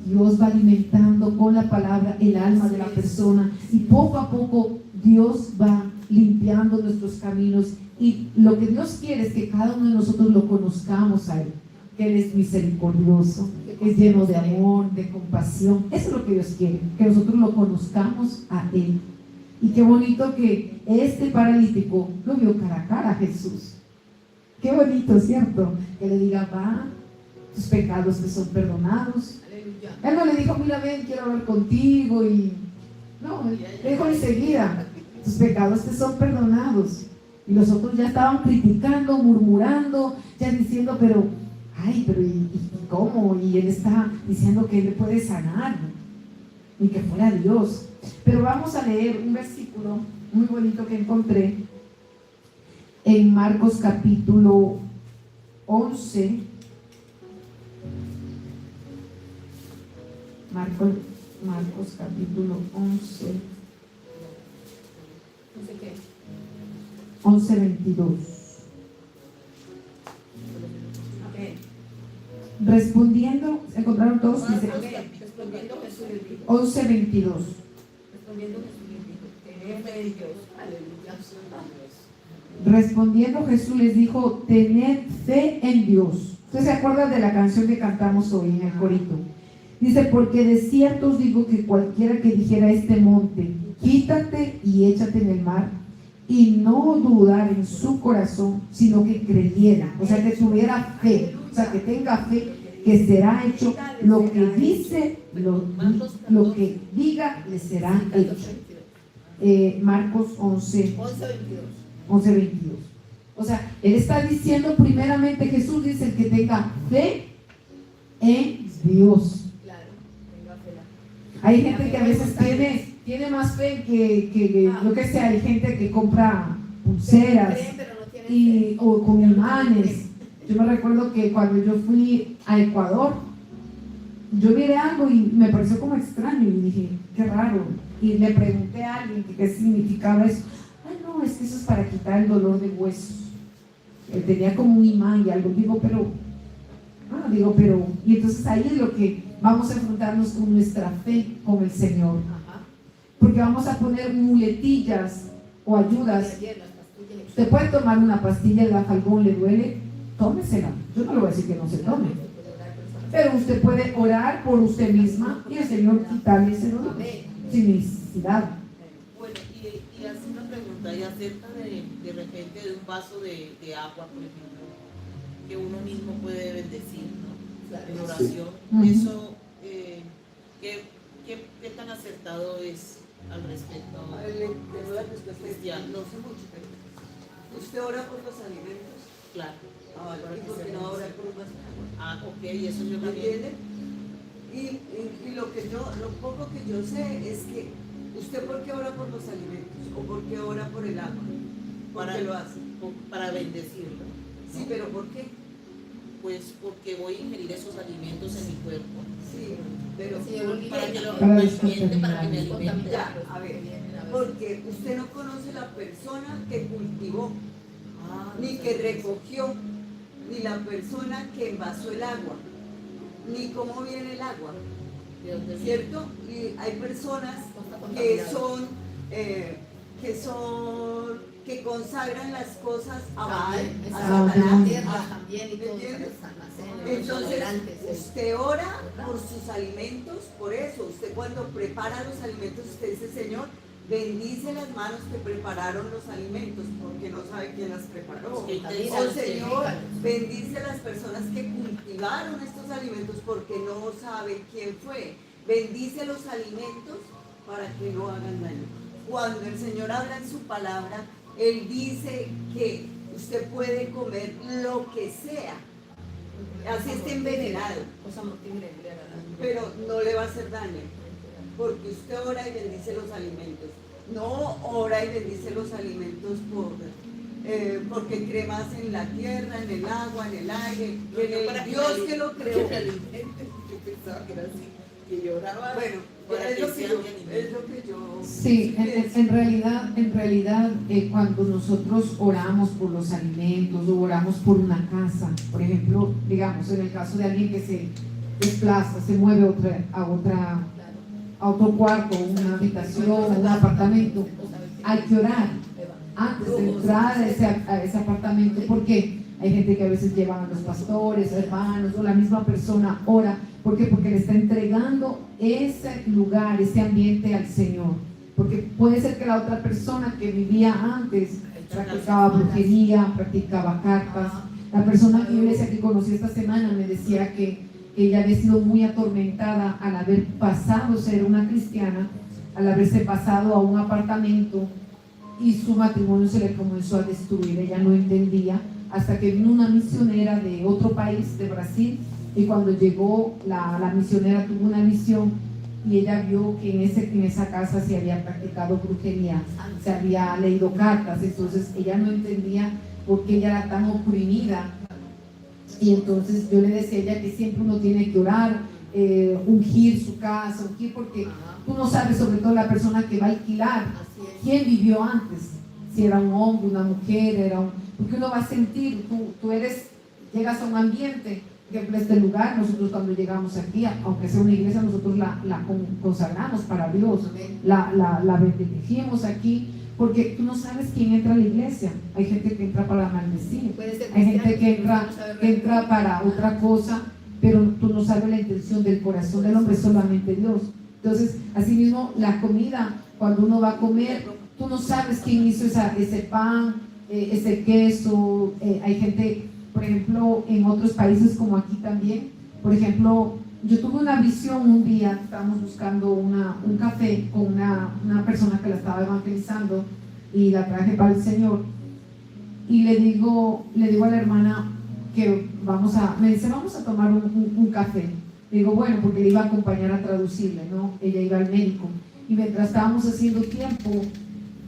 Dios va alimentando con la palabra el alma de la persona, y poco a poco Dios va limpiando nuestros caminos, y lo que Dios quiere es que cada uno de nosotros lo conozcamos a Él, que Él es misericordioso, que es lleno de amor, de compasión. Eso es lo que Dios quiere, que nosotros lo conozcamos a Él. Y qué bonito que este paralítico lo vio cara a cara a Jesús. Qué bonito, ¿cierto? Que le diga, va, tus pecados te son perdonados. Él no le dijo, mira, ven, quiero hablar contigo. Y no, le dijo enseguida, tus pecados te son perdonados. Y los otros ya estaban criticando, murmurando, ya diciendo, pero ¿y cómo? Y él está diciendo que él le puede sanar, y que fuera Dios. Pero vamos a leer un versículo muy bonito que encontré en Marcos capítulo 11. Marcos capítulo 11. No sé qué. 11:22. Amén. Respondiendo, ¿encontraron todos? Dice Respondiendo Jesús les dijo. 11:22. Respondiendo Jesús les dijo. Tened fe en Dios. Aleluya. Respondiendo Jesús les dijo, tened fe en Dios. ¿Usted se acuerda de la canción que cantamos hoy en el corito? Dice, porque de cierto os digo que cualquiera que dijera a este monte, quítate y échate en el mar, y no dudar en su corazón, sino que creyera, o sea, que tuviera fe, o sea, que tenga fe, que será hecho lo que dice, lo que diga, le será hecho. Marcos 11:22. O sea, él está diciendo primeramente, Jesús dice que tenga fe en Dios. Claro, venga, fe. Hay gente que a veces tiene más fe que lo que sea. Hay gente que compra pulseras Creen, pero no tienen fe. o con imanes. Yo me recuerdo que cuando yo fui a Ecuador, yo miré algo y me pareció como extraño y dije, qué raro. Y le pregunté a alguien que qué significaba eso. Ay, no, es que eso es para quitar el dolor de huesos. Tenía como un imán y algo. Pero, y entonces ahí es lo que vamos a enfrentarnos con nuestra fe con el Señor. Ajá. Porque vamos a poner muletillas o ayudas. Ayer las pastillas. Usted puede tomar una pastilla de afalgón, le duele, tómesela. Yo no le voy a decir que no se tome. Pero usted puede orar por usted misma y el Señor quitarle ese dolor sin necesidad. Bueno, y hace una pregunta, y acerca de repente de un vaso de agua, por ejemplo, que uno mismo puede bendecir, ¿no? En oración. Sí. Eso, ¿qué tan acertado es al respecto? Tengo la respuesta Cristiano. no sé mucho, pero usted ora por los alimentos. Claro. ¿Y por qué no ora por un vaso de agua? Ah, ok, eso yo ¿Me también. entiende? Y lo poco que yo sé es que usted por qué ora por los alimentos o por qué ora por el agua, ¿por qué lo hace? Para bendecirlo. Sí, pero ¿por qué? Pues porque voy a ingerir esos alimentos en mi cuerpo. Sí, pero Para que lo Para alimente, para que me alimente. ya, a ver, porque usted no conoce la persona que cultivó, Ah, ni que recogió, ni la persona que envasó el agua, ni cómo viene el agua, ¿de dónde viene? ¿cierto? Y hay personas que consagran las cosas a la tierra Satanás. también y todo. ¿Entiendes? Los Entonces, tolerantes, usted ora por sus alimentos, por eso, usted cuando prepara los alimentos, usted dice, Señor, bendice las manos que prepararon los alimentos, porque no sabe quién las preparó. Qué O interesante. Señor, bendice a las personas que cultivaron estos alimentos, porque no sabe quién fue. Bendice los alimentos para que no hagan daño. Cuando el Señor habla en su palabra, Él dice que usted puede comer lo que sea, así esté envenenado, Cosa mortífera. pero no le va a hacer daño, porque usted ora y bendice los alimentos. No ora y bendice los alimentos porque cree más en la tierra, en el agua, en el aire, en el Dios que lo creó. Yo pensaba que era así, que lloraba. Bueno, para es que lo que sea yo, mi alimento. es lo que yo Sí, en realidad cuando nosotros oramos por los alimentos o oramos por una casa, por ejemplo, digamos, en el caso de alguien que se desplaza, se mueve a otro cuarto, una habitación, un apartamento, hay que orar antes de entrar a ese apartamento, porque hay gente que a veces llevan a los pastores, hermanos, o la misma persona ora. ¿Por qué? Porque le está entregando ese lugar, ese ambiente al Señor. Porque puede ser que la otra persona que vivía antes practicaba brujería, practicaba cartas. La persona que yo le decía que conocí esta semana me decía que ella había sido muy atormentada al haber pasado a ser una cristiana, al haberse pasado a un apartamento y su matrimonio se le comenzó a destruir. Ella no entendía hasta que vino una misionera de otro país, de Brasil, y cuando llegó la misionera tuvo una visión y ella vio que en esa casa se había practicado brujería, se había leído cartas. Entonces ella no entendía por qué ella era tan oprimida. Y entonces yo le decía a ella que siempre uno tiene que orar, ungir su casa, porque tú no sabes, sobre todo la persona que va a alquilar, quién vivió antes, si era un hombre, una mujer, porque uno va a sentir, llegas a un ambiente, por ejemplo, este lugar, nosotros cuando llegamos aquí, aunque sea una iglesia, nosotros la consagramos para Dios, la bendecimos aquí, porque tú no sabes quién entra a la iglesia. Hay gente que entra para maldecir, hay gente que entra para otra cosa, pero tú no sabes la intención del corazón del hombre, solamente Dios. Entonces, asimismo, la comida, cuando uno va a comer, tú no sabes quién hizo ese pan, ese queso. Hay gente, por ejemplo, en otros países como aquí también, por ejemplo, yo tuve una visión un día, estábamos buscando un café con una persona que la estaba evangelizando y la traje para el Señor, y le digo a la hermana que me dice, vamos a tomar un café. Le digo, bueno, porque le iba a acompañar a traducirle, ¿no? Ella iba al médico. y mientras estábamos haciendo tiempo,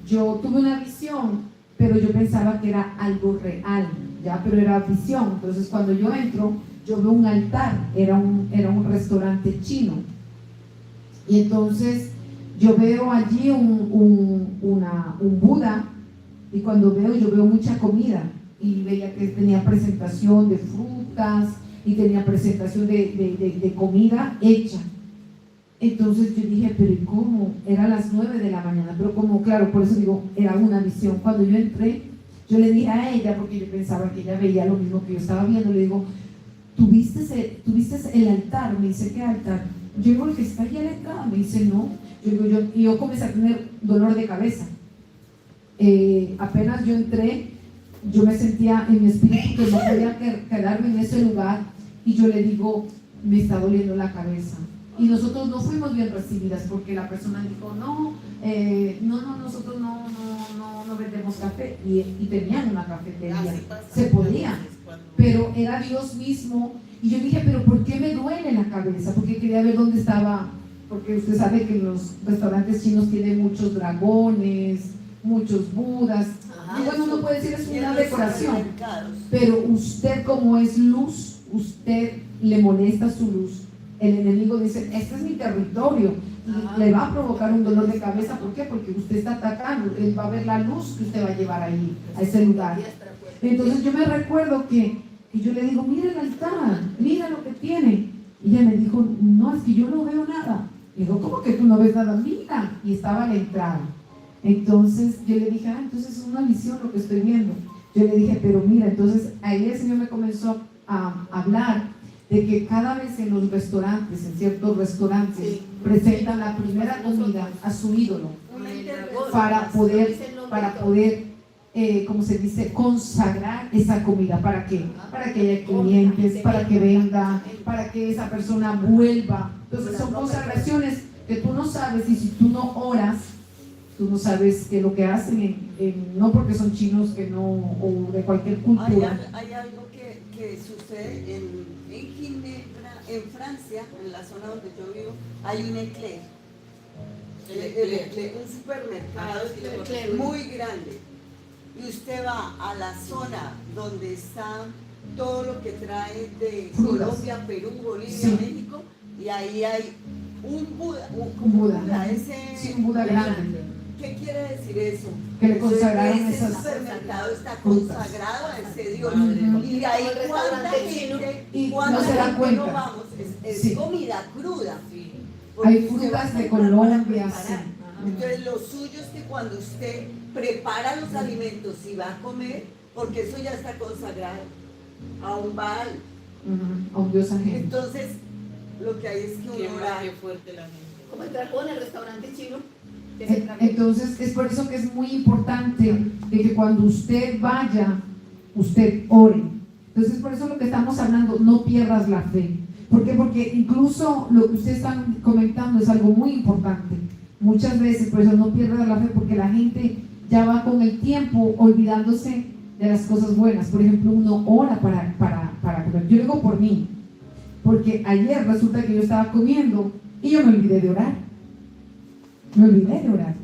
yo tuve una visión, pero yo pensaba que era algo real, ya, pero era visión. Entonces cuando yo entro, yo veo un altar, era un restaurante chino, y entonces yo veo allí un Buda, y cuando yo veo mucha comida, y veía que tenía presentación de frutas, y tenía presentación de comida hecha. Entonces yo dije, pero ¿y cómo? Era las 9 de la mañana, pero como, claro, por eso digo, era una visión. Cuando yo entré, yo le dije a ella, porque yo pensaba que ella veía lo mismo que yo estaba viendo, le digo, ¿tuviste el altar? Me dice, ¿qué altar? Yo digo, el que está allá a la entrada. Me dice, no. Y yo comencé a tener dolor de cabeza. Apenas yo entré, yo me sentía en mi espíritu que no podía quedarme en ese lugar, y yo le digo, me está doliendo la cabeza. Y nosotros no fuimos bien recibidas, porque la persona dijo, no, nosotros no vendemos café, y tenían una cafetería, se podía, pero era Dios mismo. Y yo dije, pero ¿por qué me duele la cabeza? Porque quería ver dónde estaba, porque usted sabe que los restaurantes chinos tienen muchos dragones, muchos budas. Y bueno, uno puede decir es una decoración, pero usted, como es luz, usted le molesta su luz. El enemigo dice, este es mi territorio, le va a provocar un dolor de cabeza. ¿Por qué? Porque usted está atacando, él va a ver la luz que usted va a llevar ahí, a ese lugar. Entonces yo me recuerdo que yo le digo, mira el altar, mira lo que tiene. Y ella me dijo, no, es que yo no veo nada. Y digo, ¿cómo que tú no ves nada? Mira, y estaba a la entrada. Entonces yo le dije, entonces es una visión lo que estoy viendo. Yo le dije, pero mira, entonces ahí el Señor me comenzó a hablar de que cada vez en los restaurantes, en ciertos restaurantes, presentan la primera comida a su ídolo para poder, como se dice, consagrar esa comida. ¿Para qué? Para que haya clientes, para que venda, para que esa persona vuelva. Entonces son consagraciones que tú no sabes, y si tú no oras, tú no sabes qué es lo que hacen, no porque son chinos, que no, o de cualquier cultura. Hay algo que sucede en Ginebra, en Francia, en la zona donde yo vivo, hay un Eclair, un supermercado muy grande, y usted va a la zona donde está todo lo que trae de frutas. Colombia, Perú, Bolivia, Sí. México, y ahí hay un Buda, Un Buda, un Buda grande. ¿Qué quiere decir eso? Que le consagraron ese esas supermercado está frutas. consagrado a ese Dios. Ujú. Y ahí Como el cuánta restaurante gente, y cuánta no se dan gente cuenta. no vamos, es Sí. comida cruda. Hay Porque usted va a frutas de comprar para Colombia, preparar. sí. Entonces lo suyo es que cuando usted prepara los alimentos y va a comer, porque eso ya está consagrado a un Baal. A un Dios ajeno. Entonces lo que hay es que Qué uno mal, orar. qué fuerte la gente. Como entrar con el restaurante chino, que se trae. Entonces es por eso que es muy importante de que cuando usted vaya, usted ore. Entonces por eso lo que estamos hablando, no pierdas la fe. ¿Por qué? Porque incluso lo que ustedes están comentando es algo muy importante. Muchas veces, por eso no pierdas la fe, porque la gente ya va con el tiempo olvidándose de las cosas buenas. Por ejemplo, uno ora para comer. Yo digo por mí, porque ayer resulta que yo estaba comiendo y yo me olvidé de orar. Me olvidé de orar.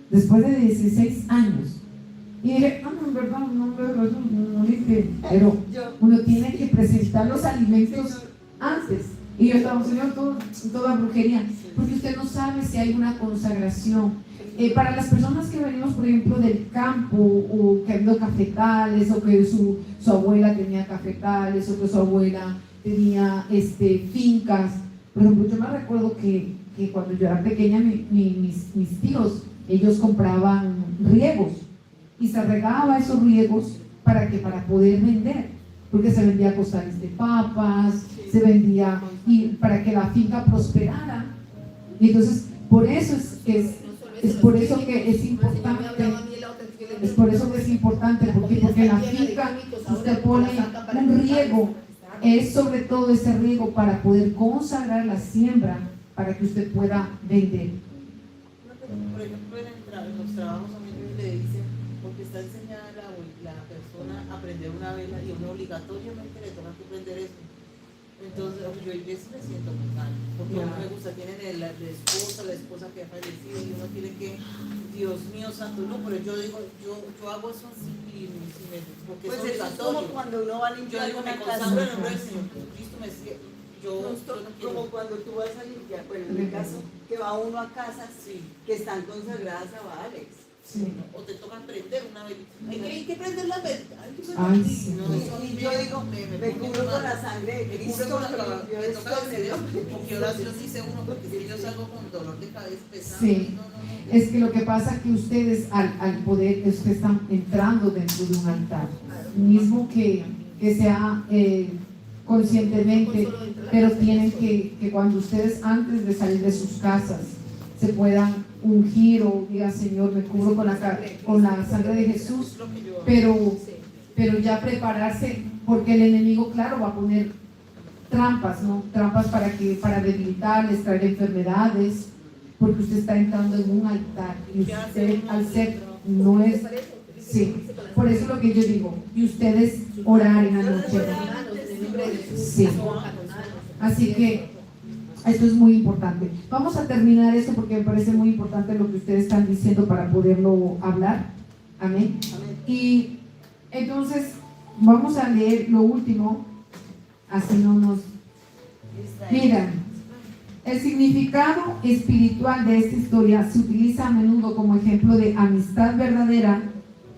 Después de 16 años. Y dije, no, en verdad, no dije. Pero uno tiene que presentar los alimentos antes. Y yo estaba, Señor, toda brujería. Porque usted no sabe si hay una consagración. Para las personas que venimos, por ejemplo, del campo, o que han ido cafetales, o que su abuela tenía cafetales, o que su abuela tenía fincas. Por ejemplo, yo me recuerdo que cuando yo era pequeña, mis tíos, ellos compraban riegos y se regaba esos riegos para poder vender, porque se vendía costales de papas, se vendía, y para que la finca prosperara. Y entonces, por eso es por eso que es importante. Es por eso que es importante, porque en la finca usted pone un riego, es sobre todo ese riego para poder consagrar la siembra, para que usted pueda vender. Por ejemplo, en los trabajos a mí le dicen, porque está enseñada la persona a prender una vela, y uno obligatoriamente le toca que prender eso. Entonces, yo me siento muy mal, porque no me gusta, tienen la esposa que ha fallecido y uno tiene que, Dios mío santo, no, pero yo digo, yo hago eso así, porque Pues es eso es obligatorio. como cuando uno va a Yo limpiar digo, me una casa. consagro en el nombre del Señor Jesucristo, yo no quiero. Como cuando tú vas a limpiar, bueno, en mi caso, que va uno a casas Sí. que están consagradas a Baales. Sí. O te toca prender una velita. Hay que prender la velita. Ay, sí. No, eso a mí Y yo digo, me cubro con la sangre de Cristo, me toca decir, porque oración dice uno, porque si yo salgo con dolor de cabeza pesado, Sí. no. Es que lo que pasa es que ustedes al poder, ustedes están entrando dentro de un altar, mismo que sea conscientemente, pero tienen que cuando ustedes antes de salir de sus casas se puedan ungir o diga, Señor, me cubro con la sangre de Jesús, pero ya prepararse, porque el enemigo, claro, va a poner trampas, ¿no? Trampas para debilitarles, traer enfermedades, porque usted está entrando en un altar y usted al ser no es, sí, por eso es lo que yo digo, y ustedes orar en la noche, sí, así que esto es muy importante. Vamos a terminar esto porque me parece muy importante lo que ustedes están diciendo para poderlo hablar, amén. Y entonces vamos a leer lo último, así no nos... Mira, el significado espiritual de esta historia se utiliza a menudo como ejemplo de amistad verdadera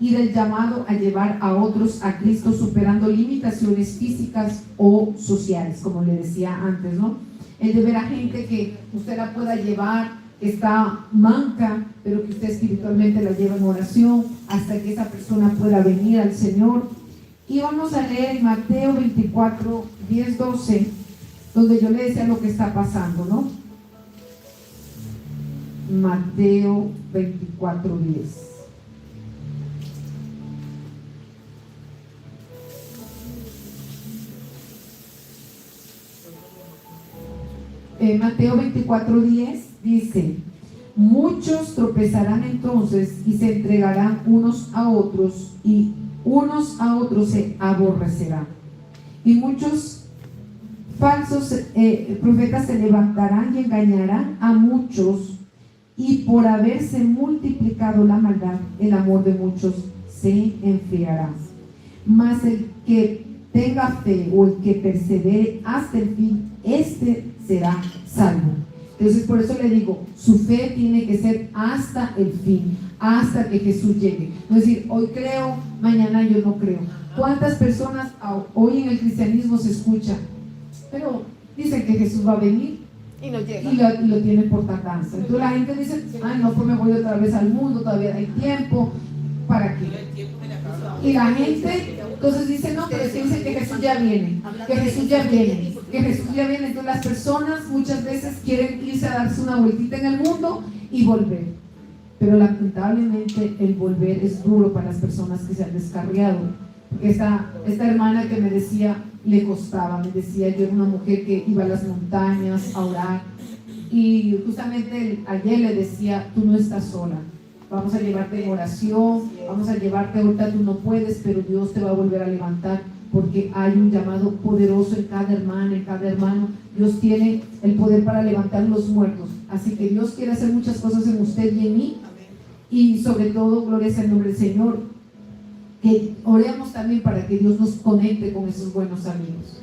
y del llamado a llevar a otros a Cristo superando limitaciones físicas o sociales, como le decía antes, ¿no? El de ver a gente que usted la pueda llevar, que está manca, pero que usted espiritualmente la lleva en oración hasta que esa persona pueda venir al Señor. Y vamos a leer en Mateo 24, 10, 12, donde yo le decía lo que está pasando, ¿no? Mateo 24, 10. Mateo 24:10 dice: muchos tropezarán entonces y se entregarán unos a otros y unos a otros se aborrecerán, y muchos falsos profetas se levantarán y engañarán a muchos, y por haberse multiplicado la maldad, el amor de muchos se enfriará. Mas el que tenga fe o el que persevere hasta el fin, este será salvo. Entonces por eso le digo, su fe tiene que ser hasta el fin, hasta que Jesús llegue. No es decir, hoy creo, mañana yo no creo. ¿Cuántas personas hoy en el cristianismo se escucha? Pero dicen que Jesús va a venir Y no llega. y lo tienen por tardanza. Entonces la gente dice, ay no, pues me voy otra vez al mundo, todavía hay tiempo, ¿para qué? Y la gente entonces dice, no, pero es que dicen que Jesús ya viene, que Jesús ya viene, que Jesús ya viene. Entonces las personas muchas veces quieren irse a darse una vueltita en el mundo y volver, pero lamentablemente el volver es duro para las personas que se han descarriado. Esta hermana que me decía, le costaba, me decía, yo era una mujer que iba a las montañas a orar, y justamente ayer le decía, tú no estás sola, vamos a llevarte en oración, vamos a llevarte, ahorita tú no puedes, pero Dios te va a volver a levantar, porque hay un llamado poderoso en cada hermana, en cada hermano. Dios tiene el poder para levantar los muertos, así que Dios quiere hacer muchas cosas en usted y en mí, y sobre todo, gloria sea el nombre del Señor, que oremos también para que Dios nos conecte con esos buenos amigos,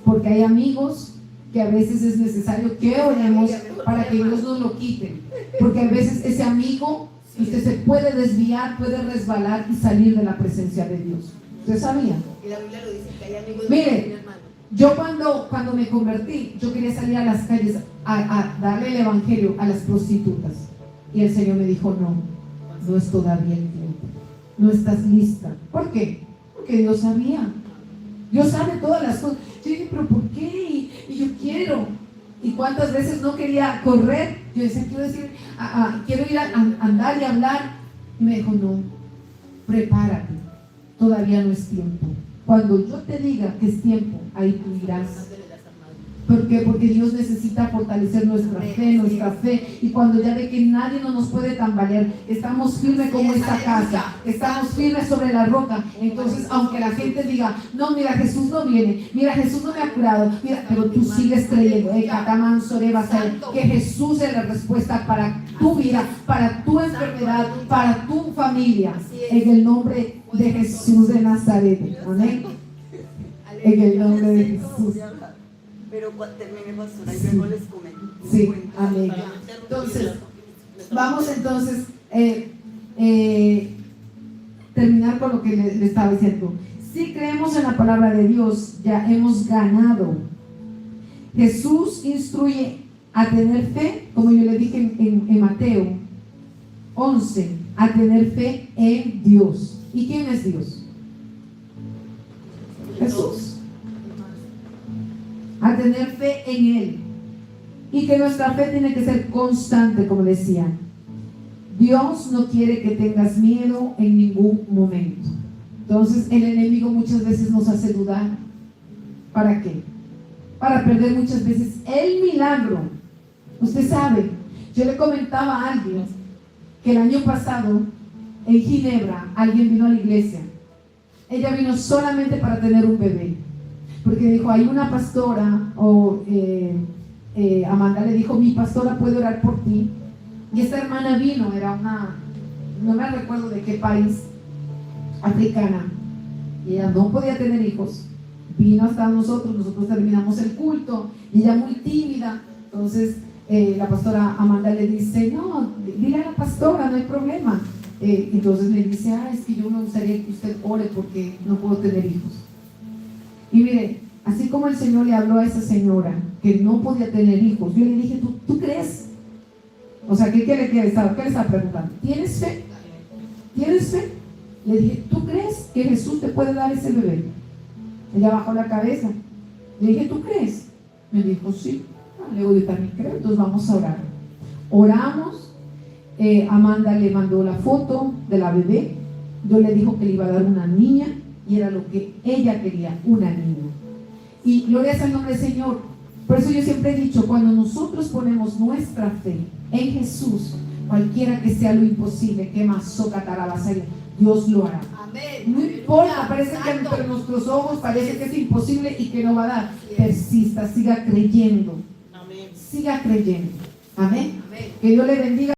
porque hay amigos que a veces es necesario que oremos para que Dios nos lo quite, porque a veces ese amigo, usted se puede desviar, puede resbalar y salir de la presencia de Dios. ¿Usted sabía? Y la Biblia lo dice, que hay amigos Mire, de mi hermano. yo cuando me convertí, yo quería salir a las calles a darle el evangelio a las prostitutas, y el Señor me dijo, no es todavía el tiempo, no estás lista. ¿Por qué? Porque Dios sabía, Dios sabe todas las cosas. Yo dije, pero ¿por qué? Y yo quiero. Y cuántas veces no quería correr, yo decía, quiero ir a andar y hablar, y me dijo, no, prepárate, todavía no es tiempo. Cuando yo te diga que es tiempo, ahí tú irás. ¿Por qué? Porque Dios necesita fortalecer nuestra fe, y cuando ya ve que nadie no nos puede tambalear, estamos firmes como esta casa, estamos firmes sobre la roca. Entonces, aunque la gente diga, no, mira, Jesús no viene, mira, Jesús no me ha curado, mira, pero tú sigues creyendo, que Jesús es la respuesta para tu vida, para tu enfermedad, para tu familia, en el nombre de Jesús de Nazaret. Amén. En el nombre de Jesús. Pero cuando termine, pastora, y Sí. luego les comento. Sí, amén. Entonces, vamos entonces terminar con lo que le estaba diciendo. Si creemos en la palabra de Dios, ya hemos ganado. Jesús instruye a tener fe, como yo le dije en Mateo 11, a tener fe en Dios. ¿Y quién es Dios? Jesús. A tener fe en Él, y que nuestra fe tiene que ser constante, como decía. Dios no quiere que tengas miedo en ningún momento. Entonces el enemigo muchas veces nos hace dudar. ¿Para qué? Para perder muchas veces el milagro. Usted sabe, yo le comentaba a alguien que el año pasado en Ginebra alguien vino a la iglesia. Ella vino solamente para tener un bebé, porque dijo, hay una pastora, Amanda le dijo, mi pastora puede orar por ti. Y esta hermana vino, era una, no me recuerdo de qué país, africana, y ella no podía tener hijos. Vino hasta nosotros terminamos el culto, y ella muy tímida. Entonces la pastora Amanda le dice, no, dile a la pastora, no hay problema. Entonces le dice, es que yo me gustaría que usted ore porque no puedo tener hijos. Y mire, así como el Señor le habló a esa señora que no podía tener hijos, yo le dije, ¿tú crees? O sea, ¿qué le estaba preguntando? ¿Tienes fe? ¿Tienes fe? Le dije, ¿tú crees que Jesús te puede dar ese bebé? Ella bajó la cabeza. Le dije, ¿tú crees? Me dijo, sí. Le digo, yo también creo, entonces vamos a orar. Oramos. Amanda le mandó la foto de la bebé. Yo le dijo que le iba a dar una niña, y era lo que ella quería, una niña. Y gloria sea el nombre del Señor. Por eso yo siempre he dicho, cuando nosotros ponemos nuestra fe en Jesús, cualquiera que sea lo imposible, que más Dios lo hará. No importa, parece que entre nuestros ojos parece que es imposible y que no va a dar. Persista, siga creyendo. Siga creyendo. Amén. Que Dios le bendiga.